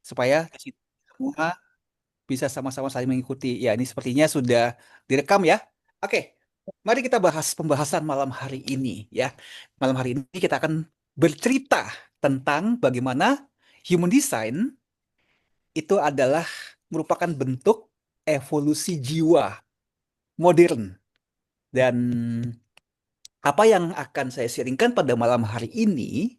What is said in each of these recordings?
supaya semua bisa sama-sama saling mengikuti. Ya, ini sepertinya sudah direkam ya. Oke, mari kita bahas pembahasan malam hari ini ya. Malam hari ini kita akan bercerita tentang bagaimana human design itu adalah merupakan bentuk evolusi jiwa modern. Dan apa yang akan saya sharingkan pada malam hari ini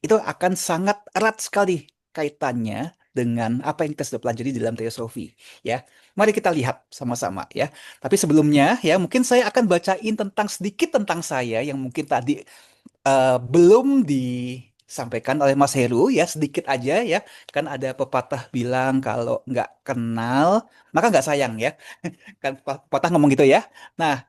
itu akan sangat erat sekali kaitannya dengan apa yang kita sudah pelajari dalam teosofi ya. Mari kita lihat sama-sama ya. Tapi sebelumnya ya mungkin saya akan bacain tentang sedikit tentang saya yang mungkin tadi belum disampaikan oleh Mas Heru ya, sedikit aja ya. Kan ada pepatah bilang kalau nggak kenal maka nggak sayang ya, kan patah ngomong gitu ya. Nah,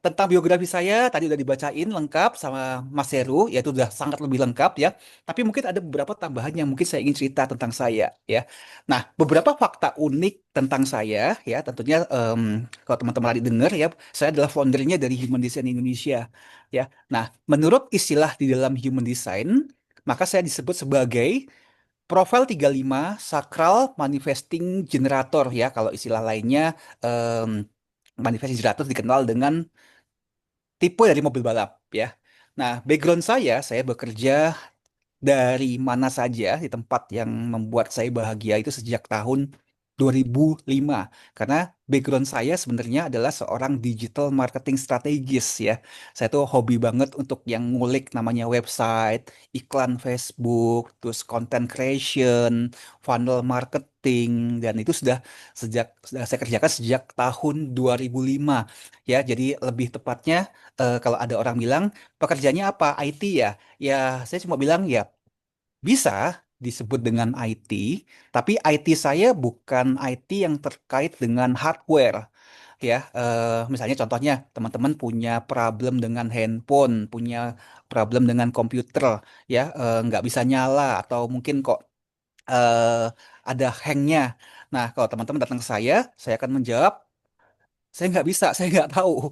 tentang biografi saya tadi udah dibacain lengkap sama Mas Heru, ya itu udah sangat lebih lengkap ya. Tapi mungkin ada beberapa tambahan yang mungkin saya ingin cerita tentang saya ya. Nah, beberapa fakta unik tentang saya ya, tentunya kalau teman-teman tadi dengar ya, saya adalah foundernya dari Human Design Indonesia ya. Nah, menurut istilah di dalam Human Design, maka saya disebut sebagai Profil 35 Sakral Manifesting Generator ya, kalau istilah lainnya em, Manifesting Generator dikenal dengan tipe dari mobil balap ya. Nah, background saya bekerja dari mana saja di tempat yang membuat saya bahagia itu sejak tahun 2005. Karena background saya sebenarnya adalah seorang digital marketing strategis ya. Saya tuh hobi banget untuk yang ngulik namanya website, iklan Facebook, terus content creation, funnel marketing, dan itu sudah saya kerjakan sejak tahun 2005 ya. Jadi lebih tepatnya kalau ada orang bilang pekerjaannya apa? IT ya. Ya, saya cuma bilang ya bisa disebut dengan IT, tapi IT saya bukan IT yang terkait dengan hardware. Ya, misalnya contohnya teman-teman punya problem dengan handphone, punya problem dengan komputer, ya nggak bisa nyala atau mungkin kok eh, ada hangnya. Nah, kalau teman-teman datang ke saya akan menjawab, saya nggak bisa, saya nggak tahu.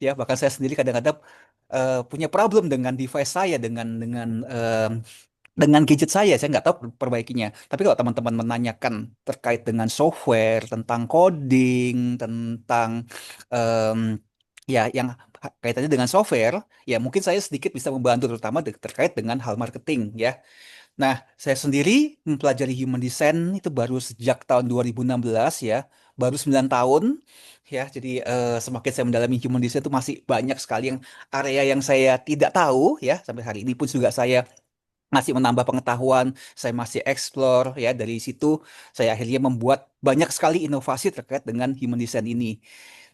Ya, bahkan saya sendiri kadang-kadang punya problem dengan device saya, dengan gadget saya nggak tahu perbaikinya. Tapi kalau teman-teman menanyakan terkait dengan software, tentang coding, tentang em, ya yang kaitannya dengan software, ya mungkin saya sedikit bisa membantu terutama terkait dengan hal marketing ya. Nah, saya sendiri mempelajari human design itu baru sejak tahun 2016 ya, baru 9 tahun ya. Jadi semakin saya mendalami human design itu masih banyak sekali yang area yang saya tidak tahu ya. Sampai hari ini pun juga saya masih menambah pengetahuan, saya masih explore ya. Dari situ saya akhirnya membuat banyak sekali inovasi terkait dengan human design ini.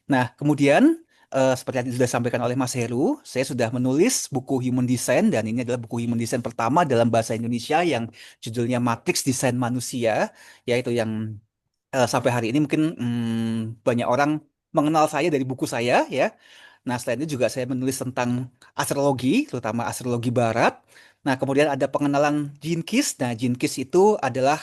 Nah, kemudian seperti yang sudah disampaikan oleh Mas Heru, saya sudah menulis buku Human Design dan ini adalah buku Human Design pertama dalam bahasa Indonesia yang judulnya Matriks Desain Manusia, yaitu yang sampai hari ini mungkin banyak orang mengenal saya dari buku saya ya. Nah, selain itu juga saya menulis tentang astrologi, terutama astrologi barat. Nah, kemudian ada pengenalan Gene Keys. Nah, Gene Keys itu adalah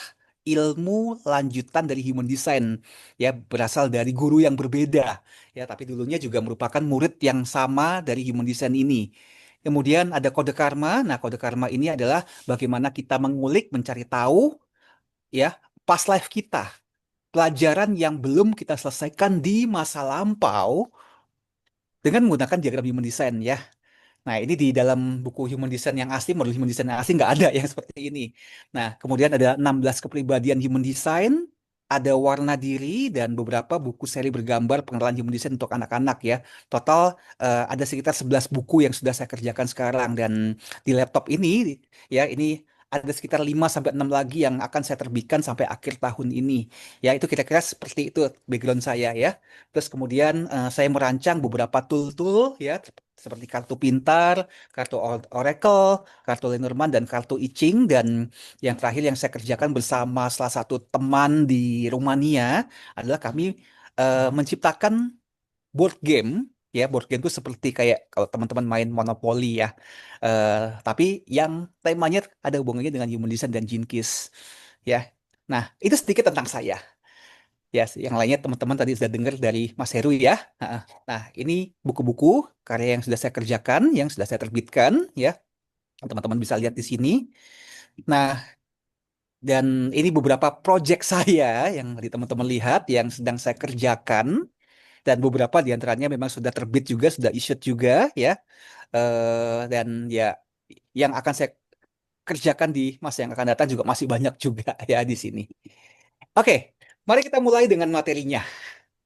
ilmu lanjutan dari human design, ya berasal dari guru yang berbeda, ya tapi dulunya juga merupakan murid yang sama dari human design ini. Kemudian ada kode karma. Nah, kode karma ini adalah bagaimana kita mengulik, mencari tahu, ya past life kita, pelajaran yang belum kita selesaikan di masa lampau dengan menggunakan diagram human design ya. Nah, ini di dalam buku Human Design yang asli, model Human Design yang asli nggak ada yang seperti ini. Nah, kemudian ada 16 kepribadian Human Design, ada warna diri, dan beberapa buku seri bergambar pengenalan Human Design untuk anak-anak ya. Total ada sekitar 11 buku yang sudah saya kerjakan sekarang. Dan di laptop ini, ya ini ada sekitar 5 sampai 6 lagi yang akan saya terbitkan sampai akhir tahun ini. Ya, itu kira-kira seperti itu background saya ya. Terus kemudian saya merancang beberapa tool-tool ya seperti kartu pintar, kartu Oracle, kartu Lenormand, dan kartu I Ching. Dan yang terakhir yang saya kerjakan bersama salah satu teman di Rumania adalah kami menciptakan board game. Ya, board game itu seperti kayak kalau teman-teman main Monopoly ya. Eh, tapi yang temanya ada hubungannya dengan human design dan Gene Keys. Ya. Nah, itu sedikit tentang saya. Ya, yang lainnya teman-teman tadi sudah dengar dari Mas Heru ya. Nah, ini buku-buku karya yang sudah saya kerjakan, yang sudah saya terbitkan ya. Teman-teman bisa lihat di sini. Nah, Dan ini beberapa project saya yang tadi teman-teman lihat yang sedang saya kerjakan, dan beberapa di antaranya memang sudah terbit juga, sudah issued juga ya. Dan ya yang akan saya kerjakan di masa yang akan datang juga masih banyak juga ya di sini. Oke, mari kita mulai dengan materinya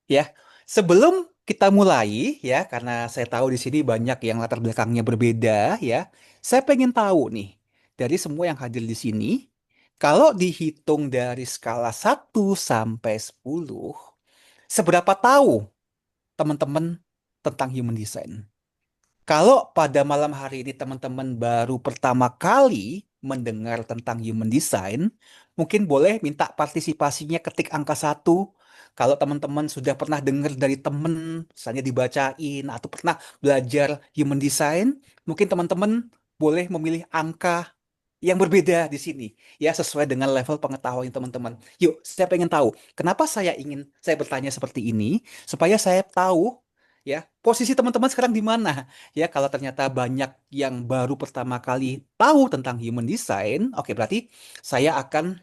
ya. Sebelum kita mulai ya, karena saya tahu di sini banyak yang latar belakangnya berbeda ya. Saya pengen tahu nih dari semua yang hadir di sini, kalau dihitung dari skala 1 sampai 10, seberapa tahu teman-teman tentang human design? Kalau pada malam hari ini teman-teman baru pertama kali mendengar tentang human design, mungkin boleh minta partisipasinya ketik angka 1. Kalau teman-teman sudah pernah dengar dari teman, misalnya dibacain, atau pernah belajar human design, mungkin teman-teman boleh memilih angka yang berbeda di sini, ya sesuai dengan level pengetahuan teman-teman. Yuk, saya pengen tahu, kenapa saya bertanya seperti ini, supaya saya tahu ya posisi teman-teman sekarang di mana. Ya, kalau ternyata banyak yang baru pertama kali tahu tentang human design, oke berarti saya akan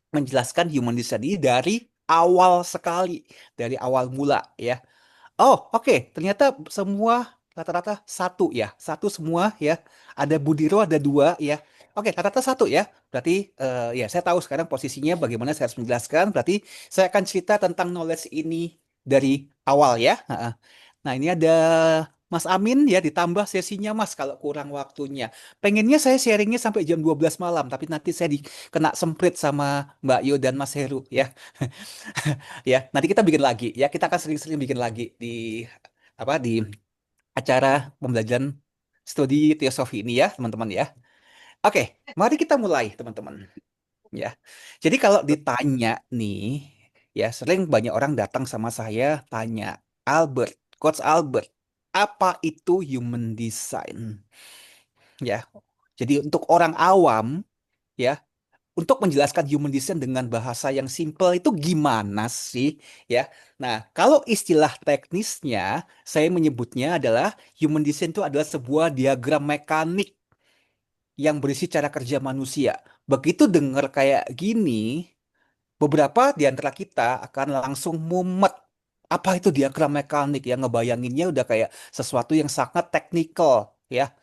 menjelaskan human design ini dari awal sekali, dari awal mula ya. Oh, oke. Ternyata semua rata-rata satu ya. Satu semua ya. Ada Budiro, ada dua ya. Oke, rata-rata satu ya. Berarti ya saya tahu sekarang posisinya bagaimana saya harus menjelaskan. Berarti saya akan cerita tentang knowledge ini dari awal ya. Ha-ha. Nah, ini ada Mas Amin ya, ditambah sesinya Mas kalau kurang waktunya. Pengennya saya sharingnya sampai jam 12 malam, tapi nanti saya kena semprit sama Mbak Yo dan Mas Heru ya. Ya, nanti kita bikin lagi ya. Kita akan sering-sering bikin lagi di apa di acara pembelajaran studi teosofi ini ya, teman-teman ya. Oke, mari kita mulai, teman-teman. Ya. Jadi kalau ditanya nih, ya sering banyak orang datang sama saya tanya, Albert, Coach Albert, apa itu human design? Ya. Jadi untuk orang awam, ya, untuk menjelaskan human design dengan bahasa yang simple itu gimana sih ya? Nah, kalau istilah teknisnya saya menyebutnya adalah human design itu adalah sebuah diagram mekanik yang berisi cara kerja manusia. Begitu dengar kayak gini, beberapa di antara kita akan langsung mumet. Apa itu diagram mekanik yang ngebayanginnya udah kayak sesuatu yang sangat teknikal ya.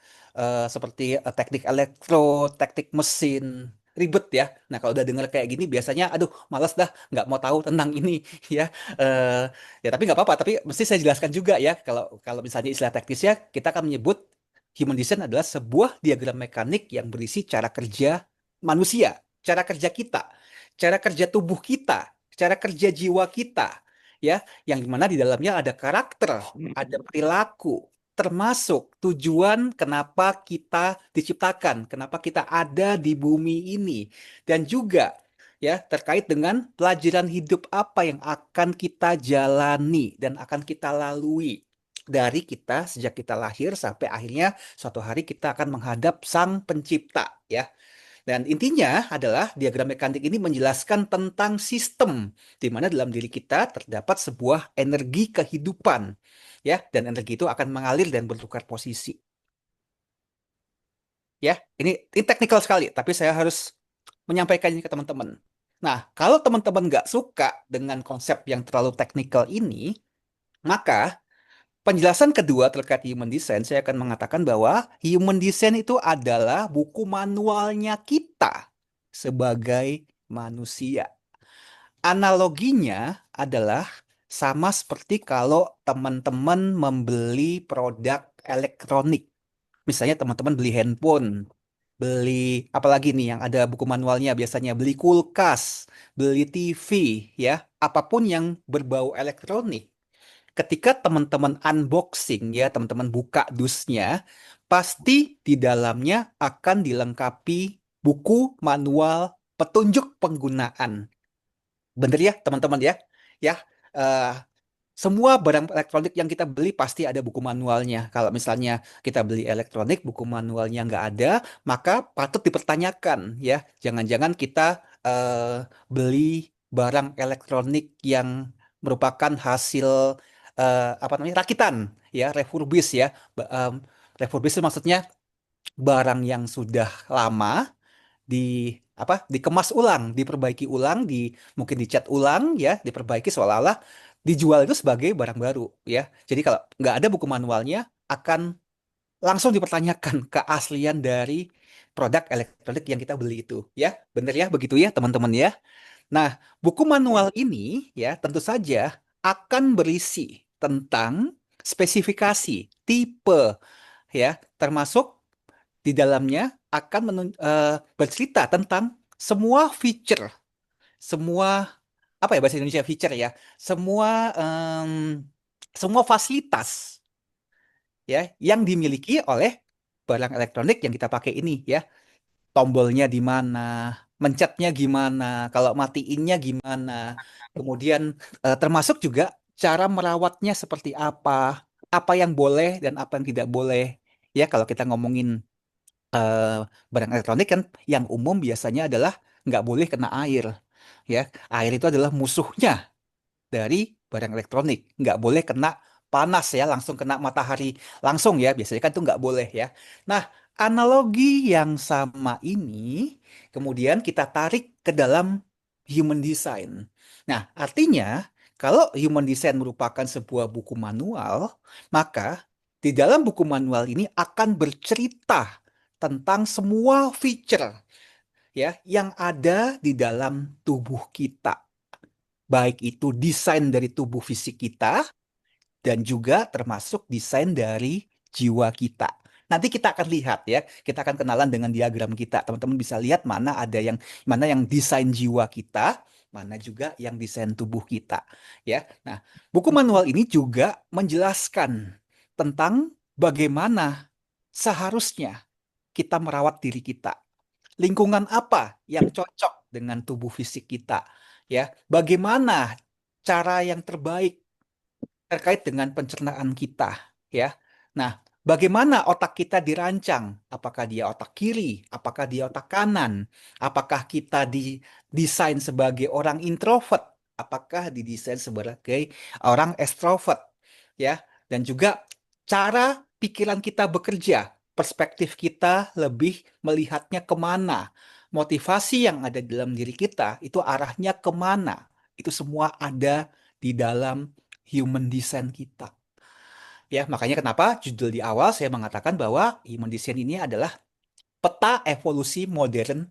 Seperti teknik elektro, teknik mesin, ribet ya. Nah kalau udah dengar kayak gini biasanya aduh malas dah nggak mau tahu tentang ini ya. Eh, ya tapi nggak apa-apa. Tapi mesti saya jelaskan juga ya. Kalau kalau misalnya istilah teknisnya kita akan menyebut human design adalah sebuah diagram mekanik yang berisi cara kerja manusia, cara kerja kita, cara kerja tubuh kita, cara kerja jiwa kita, ya, yang dimana di dalamnya ada karakter, ada perilaku, termasuk tujuan kenapa kita diciptakan, kenapa kita ada di bumi ini, dan juga ya terkait dengan pelajaran hidup apa yang akan kita jalani dan akan kita lalui dari kita sejak kita lahir sampai akhirnya suatu hari kita akan menghadap Sang Pencipta ya. Dan intinya adalah diagram mekanik ini menjelaskan tentang sistem di mana dalam diri kita terdapat sebuah energi kehidupan ya, dan energi itu akan mengalir dan bertukar posisi. Ya, ini teknikal sekali, tapi saya harus menyampaikan ini ke teman-teman. Nah, kalau teman-teman nggak suka dengan konsep yang terlalu teknikal ini, maka penjelasan kedua terkait human design, saya akan mengatakan bahwa human design itu adalah buku manualnya kita sebagai manusia. Analoginya adalah sama seperti kalau teman-teman membeli produk elektronik. Misalnya teman-teman beli handphone, beli apalagi nih yang ada buku manualnya biasanya beli kulkas, beli TV, ya, apapun yang berbau elektronik. Ketika teman-teman unboxing ya, teman-teman buka dusnya, pasti di dalamnya akan dilengkapi buku manual petunjuk penggunaan. Bener ya, teman-teman ya? Ya, eh, semua barang elektronik yang kita beli pasti ada buku manualnya. Kalau misalnya kita beli elektronik, buku manualnya nggak ada, maka patut dipertanyakan ya. Jangan-jangan kita beli barang elektronik yang merupakan hasil apa namanya rakitan ya, refurbish ya. Refurbish itu maksudnya barang yang sudah lama di dikemas ulang, diperbaiki ulang, mungkin dicat ulang ya, diperbaiki seolah-olah dijual itu sebagai barang baru ya. Jadi kalau nggak ada buku manualnya akan langsung dipertanyakan keaslian dari produk elektronik yang kita beli itu ya. Bener ya, begitu ya teman-teman ya. Nah, buku manual ini ya tentu saja akan berisi tentang spesifikasi, tipe ya, termasuk di dalamnya akan bercerita tentang semua feature, semua apa ya bahasa Indonesia feature ya, semua em, semua fasilitas ya yang dimiliki oleh barang elektronik yang kita pakai ini ya. Tombolnya di mana, mencetnya gimana, kalau matiinnya gimana, kemudian termasuk juga cara merawatnya seperti apa yang boleh dan apa yang tidak boleh. Ya, kalau kita ngomongin eh, barang elektronik kan yang umum biasanya adalah nggak boleh kena air. Ya, air itu adalah musuhnya dari barang elektronik. Nggak boleh kena panas ya, langsung kena matahari langsung ya. Biasanya kan itu nggak boleh ya. Nah, analogi yang sama ini kemudian kita tarik ke dalam human design. Nah, artinya kalau human design merupakan sebuah buku manual, maka di dalam buku manual ini akan bercerita tentang semua feature ya yang ada di dalam tubuh kita, baik itu desain dari tubuh fisik kita dan juga termasuk desain dari jiwa kita. Nanti kita akan lihat ya, kita akan kenalan dengan diagram kita. Teman-teman bisa lihat mana yang desain jiwa kita, mana juga yang desain tubuh kita ya. Nah, buku manual ini juga menjelaskan tentang bagaimana seharusnya kita merawat diri kita. Lingkungan apa yang cocok dengan tubuh fisik kita ya? Bagaimana cara yang terbaik terkait dengan pencernaan kita, ya. Nah, bagaimana otak kita dirancang? Apakah dia otak kiri? Apakah dia otak kanan? Apakah kita didesain sebagai orang introvert? Apakah didesain sebagai orang extrovert? Ya, dan juga cara pikiran kita bekerja, perspektif kita lebih melihatnya kemana? Motivasi yang ada di dalam diri kita itu arahnya kemana? Itu semua ada di dalam human design kita. Ya, makanya kenapa judul di awal saya mengatakan bahwa human design ini adalah peta evolusi modern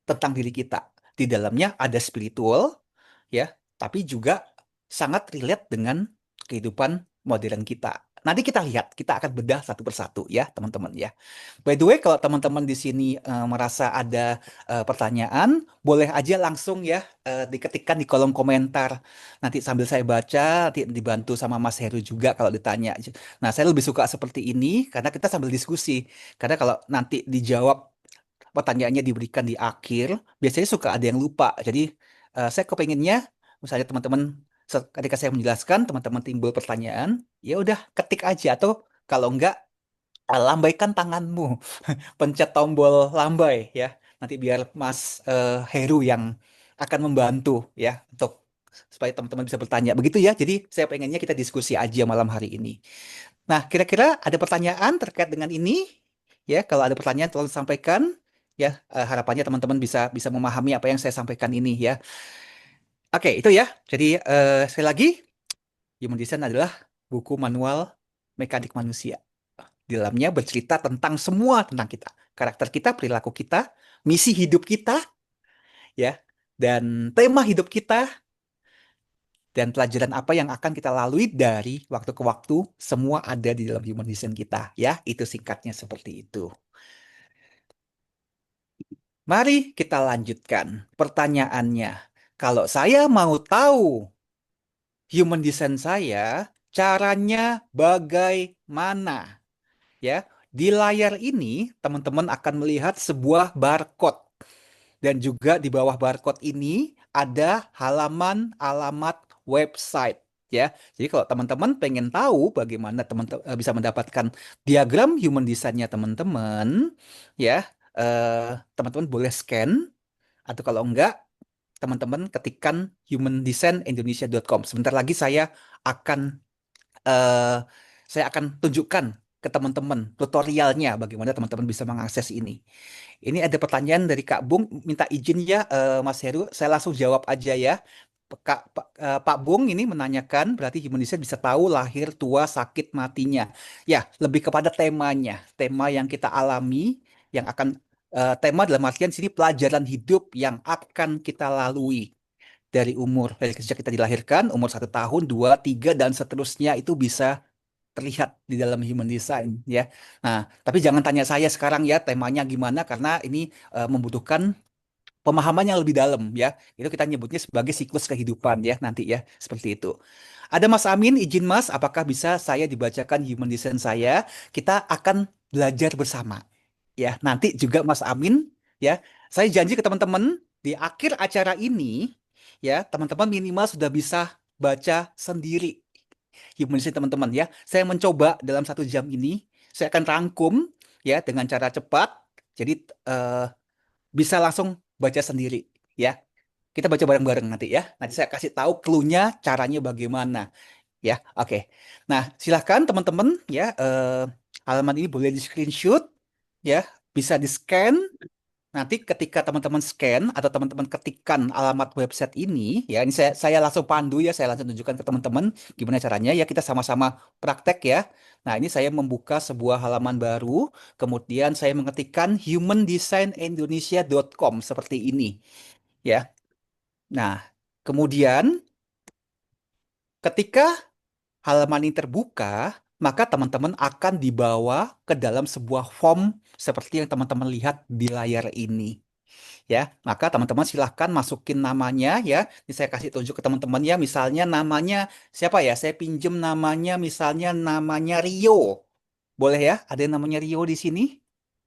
tentang diri kita. Di dalamnya ada spiritual, ya, tapi juga sangat relate dengan kehidupan modern kita. Nanti kita lihat, kita akan bedah satu persatu ya, teman-teman ya. By the way, kalau teman-teman di sini merasa ada pertanyaan, boleh aja langsung ya diketikkan di kolom komentar. Nanti sambil saya baca, nanti dibantu sama Mas Heru juga kalau ditanya. Nah, saya lebih suka seperti ini karena kita sambil diskusi. Karena kalau nanti dijawab pertanyaannya diberikan di akhir, biasanya suka ada yang lupa. Jadi saya kepenginnya, misalnya teman-teman ketika saya menjelaskan, teman-teman timbul pertanyaan, ya udah ketik aja atau kalau enggak lambaikan tanganmu, pencet tombol lambai ya. Nanti biar Mas Heru yang akan membantu ya untuk supaya teman-teman bisa bertanya. Begitu ya. Jadi saya pengennya kita diskusi aja malam hari ini. Nah, kira-kira ada pertanyaan terkait dengan ini? Ya, kalau ada pertanyaan tolong sampaikan. Ya, harapannya teman-teman bisa bisa memahami apa yang saya sampaikan ini ya. Oke, itu ya. Jadi sekali lagi, Human Design adalah buku manual mekanik manusia. Di dalamnya bercerita tentang semua tentang kita, karakter kita, perilaku kita, misi hidup kita, ya, dan tema hidup kita, dan pelajaran apa yang akan kita lalui dari waktu ke waktu, semua ada di dalam human design kita, ya. Itu singkatnya seperti itu. Mari kita lanjutkan pertanyaannya. Kalau saya mau tahu human design saya, caranya bagaimana? Ya, di layar ini teman-teman akan melihat sebuah barcode. Dan juga di bawah barcode ini ada halaman alamat website ya. Jadi kalau teman-teman pengen tahu bagaimana teman-teman bisa mendapatkan diagram human design-nya teman-teman ya, teman-teman boleh scan atau kalau enggak teman-teman ketikkan humandesignindonesia.com. Sebentar lagi akan eh, saya akan tunjukkan ke teman-teman tutorialnya bagaimana teman-teman bisa mengakses ini. Ini ada pertanyaan dari Kak Bung, minta izin ya Mas Heru, saya langsung jawab aja ya. Pak Bung ini menanyakan berarti Human Design bisa tahu lahir, tua, sakit, matinya. Ya, lebih kepada temanya, tema yang kita alami, yang akan tema dalam artian sini pelajaran hidup yang akan kita lalui dari sejak kita dilahirkan, umur 1 tahun, dua, tiga, dan seterusnya itu bisa terlihat di dalam human design ya. Nah, tapi jangan tanya saya sekarang ya temanya gimana karena ini membutuhkan pemahaman yang lebih dalam ya. Itu kita nyebutnya sebagai siklus kehidupan ya nanti ya seperti itu. Ada Mas Amin, izin Mas, apakah bisa saya dibacakan human design saya? Kita akan belajar bersama ya. Nanti juga Mas Amin ya. Saya janji ke teman-teman di akhir acara ini ya, teman-teman minimal sudah bisa baca sendiri human design teman-teman ya. Saya mencoba dalam 1 jam ini, saya akan rangkum ya dengan cara cepat. Jadi eh, bisa langsung baca sendiri ya. Kita baca bareng-bareng nanti ya. Nanti saya kasih tahu clue-nya caranya bagaimana ya. Oke. Nah, silahkan teman-teman ya halaman ini boleh di-screenshot ya, bisa di-scan. Nanti ketika teman-teman scan atau teman-teman ketikkan alamat website ini, ya ini saya langsung pandu ya, saya langsung tunjukkan ke teman-teman gimana caranya ya kita sama-sama praktek ya. Nah ini saya membuka sebuah halaman baru, kemudian saya mengetikkan humandesignindonesia.com seperti ini ya. Nah kemudian ketika halaman ini terbuka, maka teman-teman akan dibawa ke dalam sebuah form seperti yang teman-teman lihat di layar ini. Ya, maka teman-teman silahkan masukin namanya ya. Ini saya kasih tunjuk ke teman-teman ya. Misalnya namanya siapa ya? Saya pinjem namanya, misalnya namanya Rio. Boleh ya? Ada yang namanya Rio di sini?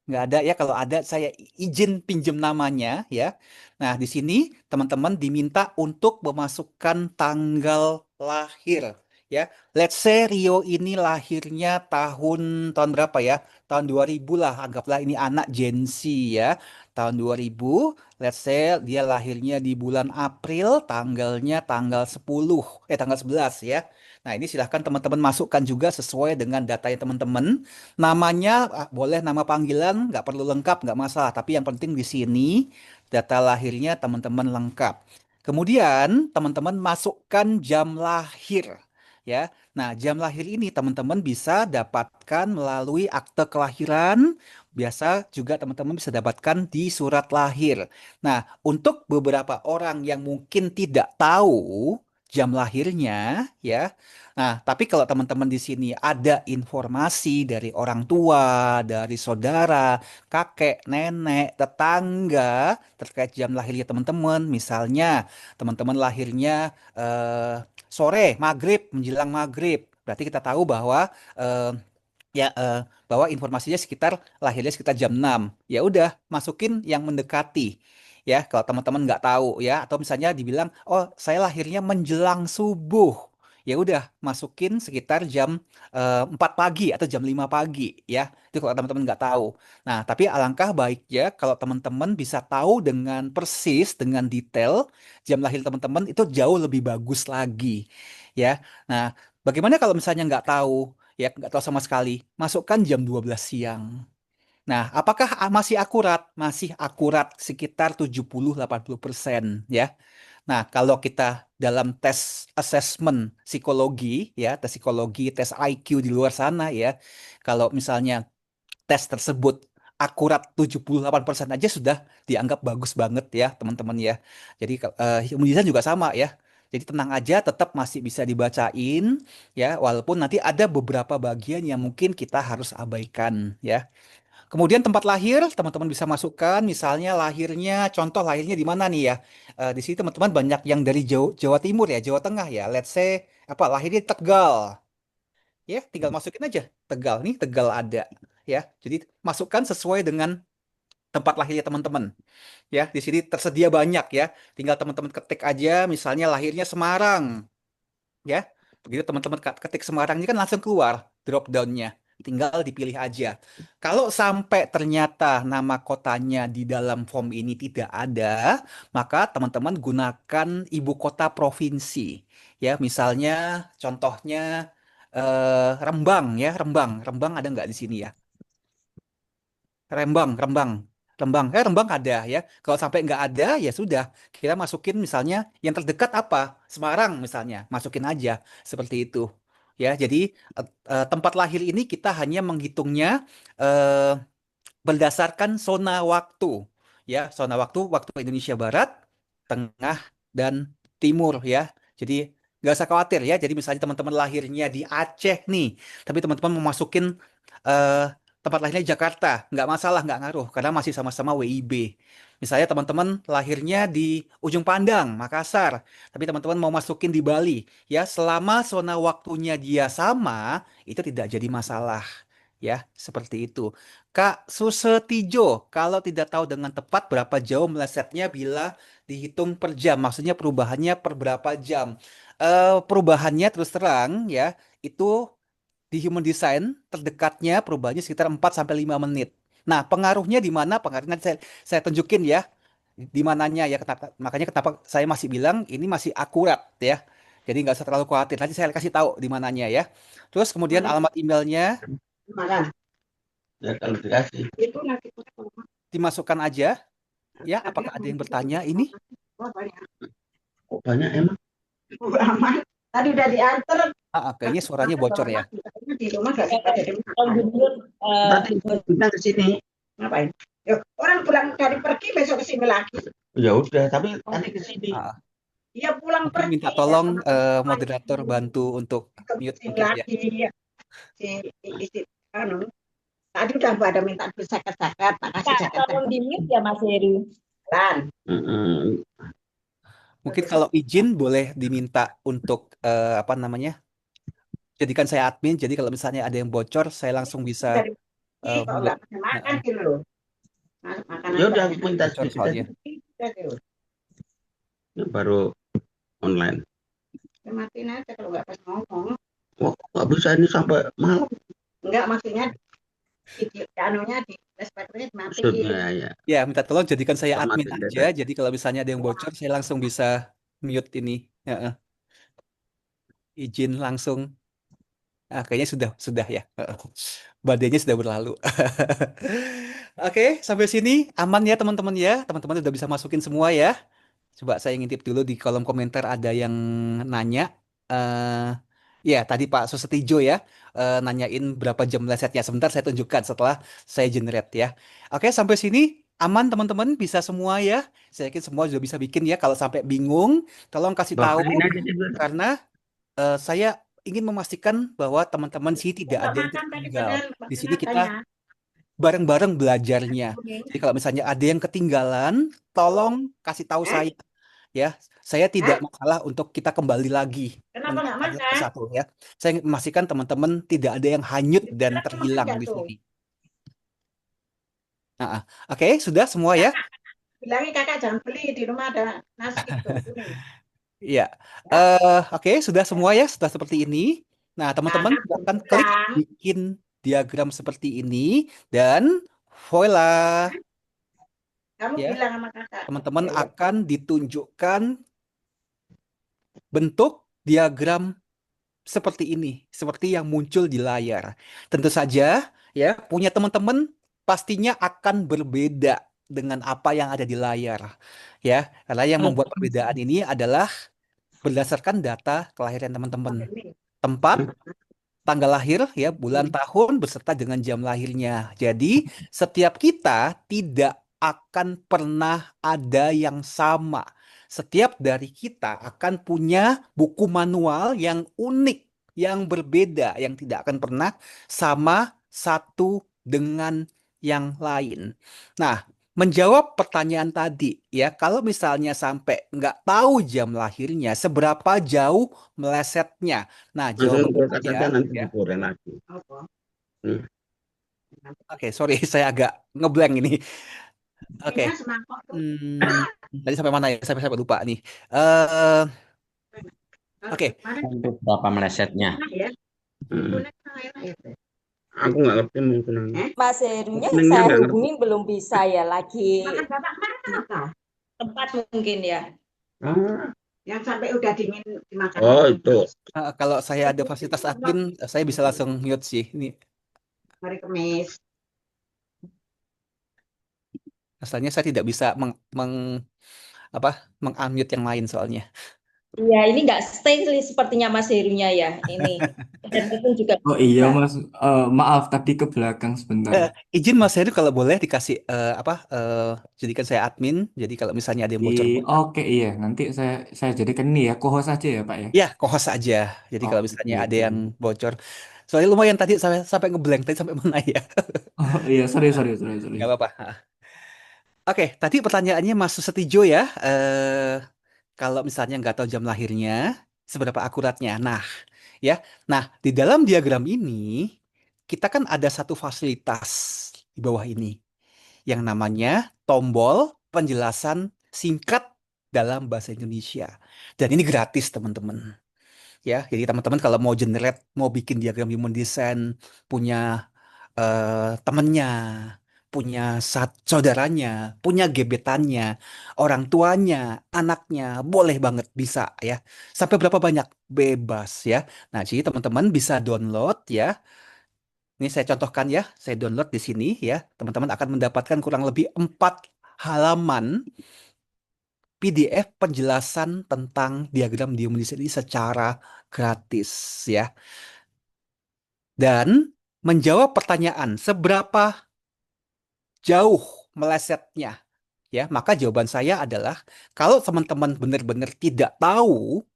Nggak ada ya. Kalau ada saya izin pinjem namanya ya. Nah, di sini teman-teman diminta untuk memasukkan tanggal lahir ya. Let's say Rio ini lahirnya tahun berapa ya? Tahun 2000 lah. Anggaplah ini anak Gen Z ya. Tahun 2000, let's say dia lahirnya di bulan April, tanggalnya tanggal 11 ya. Nah, ini silahkan teman-teman masukkan juga sesuai dengan datanya teman-teman. Namanya boleh nama panggilan, nggak perlu lengkap, nggak masalah. Tapi yang penting di sini data lahirnya teman-teman lengkap. Kemudian teman-teman masukkan jam lahir, ya. Nah, jam lahir ini teman-teman bisa dapatkan melalui akte kelahiran. Biasa juga teman-teman bisa dapatkan di surat lahir. Nah, untuk beberapa orang yang mungkin tidak tahu jam lahirnya, ya. Nah, tapi kalau teman-teman di sini ada informasi dari orang tua, dari saudara, kakek, nenek, tetangga terkait jam lahirnya teman-teman, misalnya teman-teman lahirnya eh, sore, maghrib, menjelang maghrib, berarti kita tahu bahwa eh, ya bahwa informasinya sekitar lahirnya sekitar jam 6. Ya udah, masukin yang mendekati. Ya, kalau teman-teman nggak tahu ya, atau misalnya dibilang, oh saya lahirnya menjelang subuh. Ya udah, masukin sekitar jam 4 pagi atau jam 5 pagi ya. Itu kalau teman-teman nggak tahu. Nah, tapi alangkah baiknya kalau teman-teman bisa tahu dengan persis, dengan detail jam lahir teman-teman itu jauh lebih bagus lagi. Ya. Nah, bagaimana kalau misalnya nggak tahu? Ya nggak tahu sama sekali. Masukkan jam 12 siang. Nah, apakah masih akurat? Masih akurat sekitar 70-80% ya. Nah, kalau kita dalam tes assessment psikologi ya, tes psikologi, tes IQ di luar sana ya. Kalau misalnya tes tersebut akurat 78% aja sudah dianggap bagus banget ya, teman-teman ya. Jadi human design juga sama ya. Jadi tenang aja, tetap masih bisa dibacain ya, walaupun nanti ada beberapa bagian yang mungkin kita harus abaikan ya. Kemudian tempat lahir, teman-teman bisa masukkan, misalnya lahirnya, contoh lahirnya di mana nih ya? Di sini teman-teman banyak yang dari Jawa Timur ya, Jawa Tengah ya. Let's say apa lahirnya di Tegal. Ya, tinggal masukin aja Tegal nih, Tegal ada ya. Jadi masukkan sesuai dengan tempat lahirnya teman-teman. Ya, di sini tersedia banyak ya. Tinggal teman-teman ketik aja, misalnya lahirnya Semarang ya. Begitu teman-teman ketik Semarang ini kan langsung keluar drop down-nya. Tinggal dipilih aja. Kalau sampai ternyata nama kotanya di dalam form ini tidak ada, maka teman-teman gunakan ibu kota provinsi. Ya, misalnya contohnya Rembang ya, Rembang. Rembang ada nggak di sini ya? Rembang, Rembang, Rembang. Rembang ada ya. Kalau sampai nggak ada ya sudah. Kita masukin misalnya yang terdekat apa? Semarang misalnya, masukin aja seperti itu. Ya, jadi tempat lahir ini kita hanya menghitungnya eh, berdasarkan zona waktu. Ya, zona waktu, waktu Indonesia Barat, Tengah, dan Timur ya. Jadi nggak usah khawatir ya. Jadi misalnya teman-teman lahirnya di Aceh nih, tapi teman-teman mau masukin eh, tempat lahirnya Jakarta, nggak masalah, nggak ngaruh, karena masih sama-sama WIB. Misalnya teman-teman lahirnya di Ujung Pandang, Makassar, tapi teman-teman mau masukin di Bali, ya selama zona waktunya dia sama, itu tidak jadi masalah. Ya, seperti itu. Kak Susetijo, kalau tidak tahu dengan tepat berapa jauh melesetnya bila dihitung per jam, maksudnya perubahannya per berapa jam. Perubahannya terus terang ya, itu di human design terdekatnya perubahannya sekitar 4 sampai 5 menit. Nah, pengaruhnya di mana? Pengaruhnya saya tunjukin ya. Di mananya ya, makanya kenapa saya masih bilang ini masih akurat ya. Jadi nggak usah terlalu khawatir. Nanti saya kasih tahu di mananya ya. Terus kemudian alamat emailnya Mana? Ya kalau dikasih. Itu nanti dimasukkan aja ya. tapi Apakah ada yang bertanya ini? banyak. Kok banyak emang? Aman. Tadi udah diantar. Kayaknya suaranya bocor ya. Di rumah gak sempat ada. Nanti kita ke sini. Ngapain? Yuk, orang pulang dari pergi besok ke sini lagi. Ya udah, tapi nanti ke sini. Ah, Iya pulang mungkin pergi. minta tolong moderator bantu untuk mute mungkin ya. Lagi si istri anu. Tadi udah ada minta zakat-zakat, makasih zakat. Tolong di mute ya Mas Heri. Kan. Mungkin kalau izin boleh diminta untuk apa namanya? Jadikan saya admin. Jadi kalau misalnya ada yang bocor, saya langsung bisa kalau nggak makan gitu loh. Makanan Ya udah minta bocor sedikit soalnya. aja. Baru online. Ya, matiin aja kalau nggak pas ngomong. Wah, nggak bisa ini sampai malam. Enggak, maksudnya di anunya di speakernya dimatiin. Maksudnya ya. Ya, minta tolong jadikan saya admin Otomatis aja. Jadi kalau misalnya ada yang bocor, saya langsung bisa mute ini. Izin langsung. Kayaknya sudah ya. Badainya sudah berlalu. Oke, sampai sini aman ya teman-teman ya. Teman-teman udah bisa masukin semua ya. Coba saya ngintip dulu di kolom komentar ada yang nanya. eh ya, tadi Pak Susetijo ya nanyain berapa jam melesetnya. Sebentar saya tunjukkan setelah saya generate ya. Oke, sampai sini aman teman-teman, bisa semua ya. Saya yakin semua sudah bisa bikin ya. Kalau sampai bingung, tolong kasih tahu karena saya ingin memastikan bahwa teman-teman sih tidak ada yang tertinggal. Di sini kita bareng-bareng belajarnya. Jadi kalau misalnya ada yang ketinggalan, tolong kasih tahu saya ya. Saya tidak masalah untuk kita kembali lagi. Kenapa nggak makan? Satu ya. Saya ingin memastikan teman-teman tidak ada yang hanyut dan terhilang di sini. Oke, sudah semua ya? Bilangin kakak jangan beli, di rumah ada nasi kuning. Iya. Oke, sudah semua ya, sudah seperti ini. Nah, teman-teman silakan klik bikin diagram seperti ini dan voila. Kamu Ya, bilang sama kakak. teman-teman akan ditunjukkan bentuk diagram seperti ini, seperti yang muncul di layar. Tentu saja, ya, punya teman-teman pastinya akan berbeda dengan apa yang ada di layar. Ya, karena yang membuat perbedaan ini adalah berdasarkan data kelahiran teman-teman. Tempat, tanggal lahir, ya, bulan tahun beserta dengan jam lahirnya. Jadi, setiap kita tidak akan pernah ada yang sama. Setiap dari kita akan punya buku manual yang unik, yang berbeda, yang tidak akan pernah sama satu dengan yang lain. Nah, menjawab pertanyaan tadi, ya, kalau misalnya sampai nggak tahu jam lahirnya, seberapa jauh melesetnya? Nah, jawabannya aja, nanti ya. digoreng lagi. Oke, sorry, saya agak ngeblank ini. Oke. Tadi sampai mana ya? Sampai lupa nih. Oke. Untuk berapa melesetnya? Aku nggak ngerti mungkin. Mas Herunya saya hubungi belum bisa ya, lagi Bapak mana? tempat mungkin ya. Yang sampai udah dingin dimakan. Oh, itu. Kalau saya ada fasilitas admin, saya bisa langsung mute sih. Ini Hari Kamis. asalnya saya tidak bisa meng-unmute yang lain soalnya. Iya, ini nggak stay sepertinya Mas Herunya ya. Ini. Dan itu juga Oh iya nggak. Mas, maaf tadi ke belakang sebentar. Izin Mas Heru kalau boleh dikasih jadikan saya admin. Jadi kalau misalnya ada yang bocor-bocor, Oke iya, nanti saya jadikan ini ya, co-host aja ya Pak ya. ya co-host aja. Jadi kalau Oke misalnya ada oke. yang bocor, soalnya lumayan tadi sampai ngeblank tadi sampai mana ya? Oh iya, sorry. Gak apa-apa. Oke, tadi pertanyaannya Mas Susetijo ya. Kalau misalnya nggak tahu jam lahirnya, seberapa akuratnya? Ya. Nah, di dalam diagram ini kita kan ada satu fasilitas di bawah ini yang namanya tombol penjelasan singkat dalam bahasa Indonesia. Dan ini gratis, teman-teman. Ya, jadi teman-teman kalau mau generate, mau bikin diagram human design, punya temennya, punya saudaranya, punya gebetannya, orang tuanya, anaknya, boleh banget bisa ya. Sampai berapa banyak? Bebas ya. Nah, jadi teman-teman bisa download ya. Ini saya contohkan ya, saya download di sini ya. Teman-teman akan mendapatkan kurang lebih 4 halaman PDF penjelasan tentang diagram di Indonesia ini secara gratis ya. Dan menjawab pertanyaan seberapa jauh melesetnya ya, maka jawaban saya adalah kalau teman-teman benar-benar tidak tahu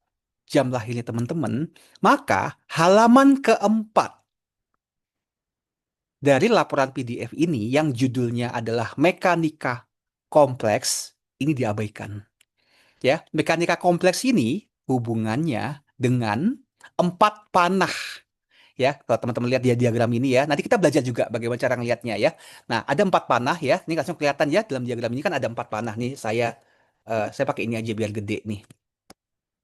jam lahirnya teman-teman, maka halaman keempat dari laporan PDF ini yang judulnya adalah Mekanika Kompleks ini diabaikan. Ya, mekanika kompleks ini hubungannya dengan 4 panah. Ya, kalau teman-teman lihat di diagram ini ya, nanti kita belajar juga bagaimana cara ngelihatnya ya. Nah, ada 4 panah ya. Ini langsung kelihatan ya dalam diagram ini kan ada 4 panah nih. Saya pakai ini aja biar gede nih.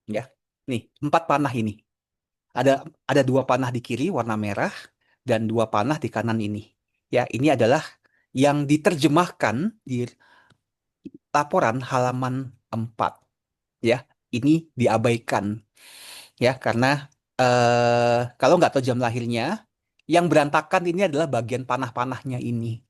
Ya, nih 4 panah ini. Ada 2 panah di kiri warna merah dan 2 panah di kanan ini. Ya, ini adalah yang diterjemahkan di laporan halaman 4. Ya, ini diabaikan ya karena kalau nggak tahu jam lahirnya, yang berantakan ini adalah bagian panah-panahnya ini.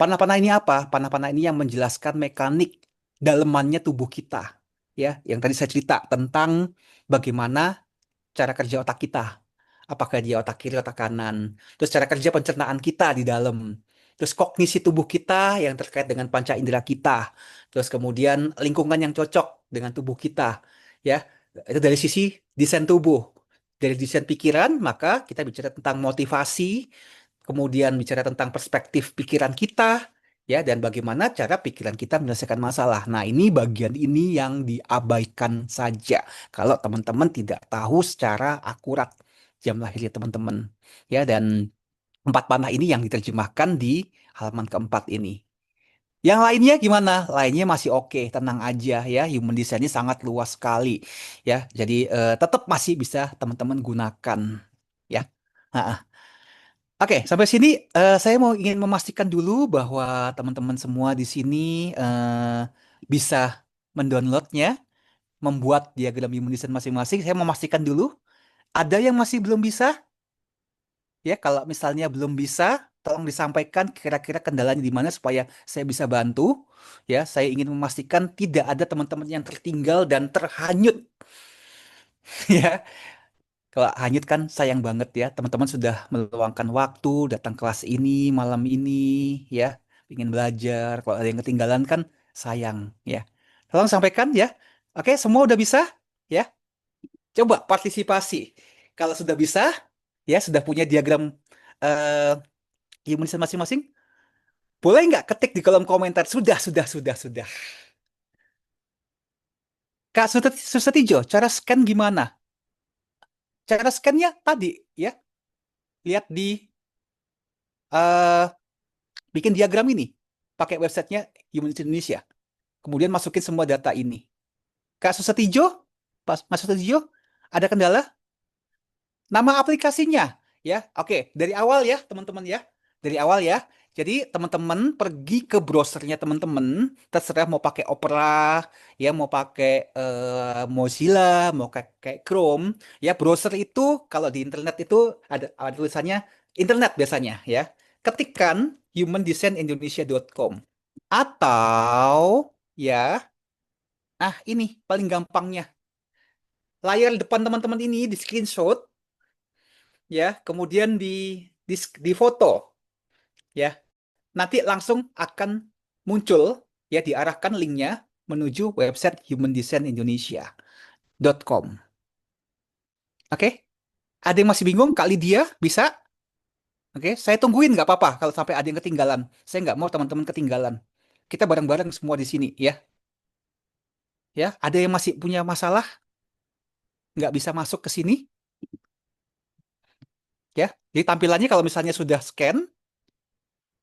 Panah-panah ini apa? Panah-panah ini yang menjelaskan mekanik dalemannya tubuh kita. Ya, yang tadi saya cerita tentang bagaimana cara kerja otak kita. Apakah dia otak kiri, otak kanan. Terus cara kerja pencernaan kita di dalam. Terus kognisi tubuh kita yang terkait dengan panca indera kita. Terus kemudian lingkungan yang cocok dengan tubuh kita. Ya, itu dari sisi desain tubuh. Dari desain pikiran, maka kita bicara tentang motivasi, kemudian bicara tentang perspektif pikiran kita, ya, dan bagaimana cara pikiran kita menyelesaikan masalah. Nah, ini bagian ini yang diabaikan saja kalau teman-teman tidak tahu secara akurat jam lahirnya teman-teman. Ya, dan 4 panah ini yang diterjemahkan di halaman keempat ini. Yang lainnya gimana? Lainnya masih oke, tenang aja ya. Human design ini sangat luas sekali ya. Jadi tetap masih bisa teman-teman gunakan ya. Nah, oke, sampai sini saya mau ingin memastikan dulu bahwa teman-teman semua di sini bisa mendownloadnya, membuat diagram human design masing-masing. Saya memastikan dulu, ada yang masih belum bisa? Ya, kalau misalnya belum bisa, tolong disampaikan kira-kira kendalanya di mana supaya saya bisa bantu. Ya, saya ingin memastikan tidak ada teman-teman yang tertinggal dan terhanyut. Ya, kalau hanyut kan sayang banget ya. Teman-teman sudah meluangkan waktu datang kelas ini malam ini, ya, ingin belajar. Kalau ada yang ketinggalan kan sayang, ya. Tolong sampaikan ya. Oke, semua udah bisa, ya. Coba partisipasi. Kalau sudah bisa, ya, sudah punya diagram eh imunisasi masing-masing, boleh nggak ketik di kolom komentar? Sudah. Kak Susetijo, cara scan gimana? Cara scan-nya tadi, ya. Lihat di eh bikin diagram ini. Pakai websitenya Human Indonesia. Kemudian masukin semua data ini. Kak Susetijo, Mas Susetijo, ada kendala? Nama aplikasinya, ya. Oke, dari awal ya, teman-teman ya. Dari awal ya. Jadi teman-teman pergi ke browsernya teman-teman, terserah mau pakai Opera, ya mau pakai Mozilla, mau pakai Chrome, ya browser itu kalau di internet itu ada tulisannya internet biasanya, ya. Ketikkan humandesignindonesia.com atau ya, nah ini paling gampangnya layar depan teman-teman ini di screenshot, ya, kemudian di foto, ya. Nanti langsung akan muncul ya diarahkan linknya menuju website humandesignindonesia.com. Oke, ada yang masih bingung? Kak Lydia bisa? Oke, saya tungguin nggak apa-apa kalau sampai ada yang ketinggalan. Saya nggak mau teman-teman ketinggalan. Kita bareng-bareng semua di sini ya. Ya, ada yang masih punya masalah nggak bisa masuk ke sini? Ya, jadi tampilannya kalau misalnya sudah scan,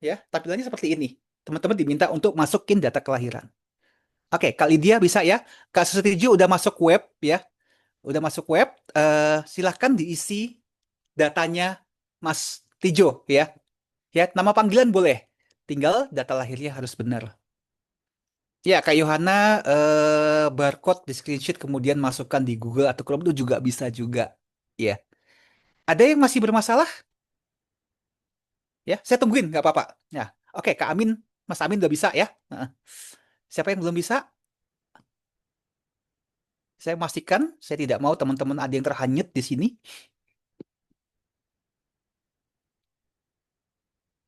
ya tampilannya seperti ini. Teman-teman diminta untuk masukin data kelahiran. Oke, Kak Lydia bisa ya. Kak Susetiju udah masuk web ya. Udah masuk web, silahkan diisi datanya Mas Tijo ya. Ya, nama panggilan boleh. Tinggal data lahirnya harus benar. Ya, Kak Yohana, barcode di screenshot kemudian masukkan di Google atau Chrome itu juga bisa juga. Ya. Ada yang masih bermasalah? Ya, saya tungguin, nggak apa-apa. Ya, oke, Kak Amin, Mas Amin udah bisa ya. Heeh. Siapa yang belum bisa? Saya pastikan, saya tidak mau teman-teman ada yang terhanyut di sini.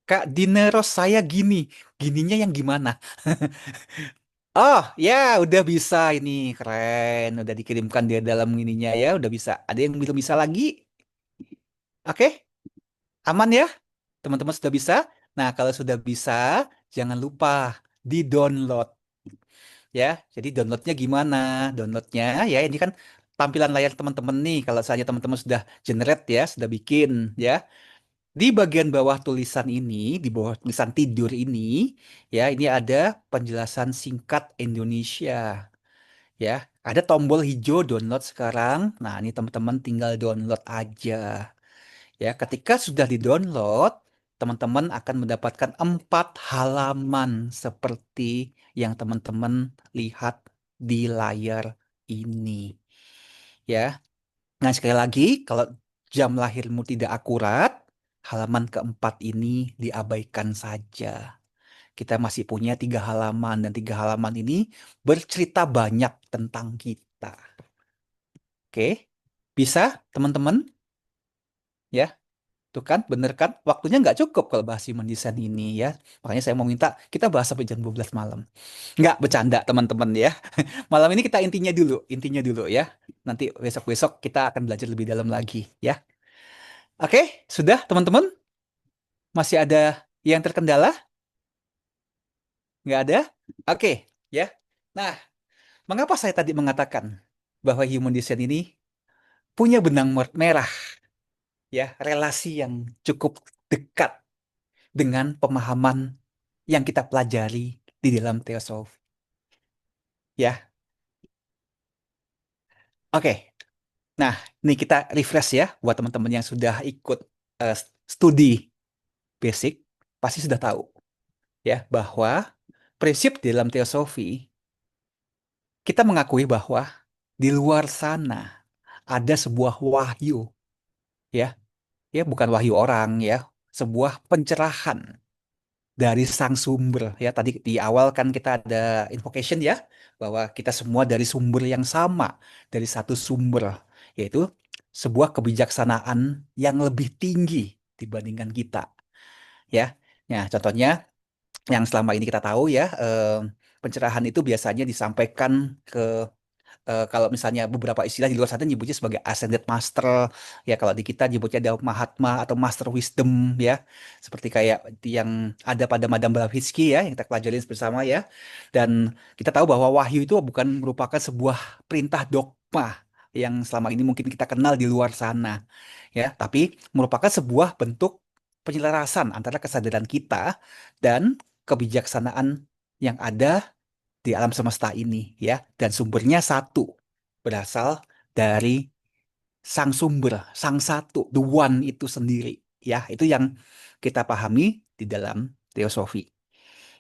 Kak Dineros saya gini, gininya yang gimana? Oh ya, udah bisa ini keren, udah dikirimkan di dalam ininya ya, udah bisa. Ada yang belum bisa lagi? Oke, aman ya, teman-teman sudah bisa. Nah kalau sudah bisa, jangan lupa di-download ya. Jadi downloadnya gimana? Downloadnya ya ini kan tampilan layar teman-teman nih. Kalau saja teman-teman sudah generate ya, sudah bikin ya. Di bagian bawah tulisan ini, di bawah tulisan tidur ini, ya ini ada penjelasan singkat Indonesia. Ya, ada tombol hijau download sekarang. Nah, ini teman-teman tinggal download aja. Ya, ketika sudah di-download, teman-teman akan mendapatkan 4 halaman seperti yang teman-teman lihat di layar ini. Ya, nah sekali lagi, kalau jam lahirmu tidak akurat, halaman keempat ini diabaikan saja. Kita masih punya 3 halaman dan 3 halaman ini bercerita banyak tentang kita. Oke, bisa teman-teman? Ya, tuh kan, bener kan? Waktunya nggak cukup kalau bahas human design ini ya. Makanya saya mau minta kita bahas sampai jam 12 malam. Nggak bercanda teman-teman ya. Malam ini kita intinya dulu ya. Nanti besok-besok kita akan belajar lebih dalam lagi ya. Oke, sudah teman-teman? Masih ada yang terkendala? Nggak ada? Oke, ya. Nah, mengapa saya tadi mengatakan bahwa human design ini punya benang merah, ya, relasi yang cukup dekat dengan pemahaman yang kita pelajari di dalam teosofi. Ya, oke. Nah, ini kita refresh ya buat teman-teman yang sudah ikut eh, studi basic, pasti sudah tahu ya bahwa prinsip di dalam teosofi kita mengakui bahwa di luar sana ada sebuah wahyu ya, ya bukan wahyu orang ya, sebuah pencerahan dari sang sumber ya. Tadi di awal kan kita ada invocation ya bahwa kita semua dari sumber yang sama, dari satu sumber, yaitu sebuah kebijaksanaan yang lebih tinggi dibandingkan kita ya. Ya, contohnya yang selama ini kita tahu ya, pencerahan itu biasanya disampaikan ke kalau misalnya beberapa istilah di luar sana nyebutnya sebagai ascended master, ya kalau di kita nyebutnya ada Mahatma atau Master Wisdom ya, seperti kayak yang ada pada Madame Blavatsky ya yang kita pelajarin bersama ya. Dan kita tahu bahwa wahyu itu bukan merupakan sebuah perintah dogma yang selama ini mungkin kita kenal di luar sana ya, tapi merupakan sebuah bentuk penyelarasan antara kesadaran kita dan kebijaksanaan yang ada di alam semesta ini ya, dan sumbernya satu, berasal dari sang sumber, sang satu, the one itu sendiri ya. Itu yang kita pahami di dalam teosofi.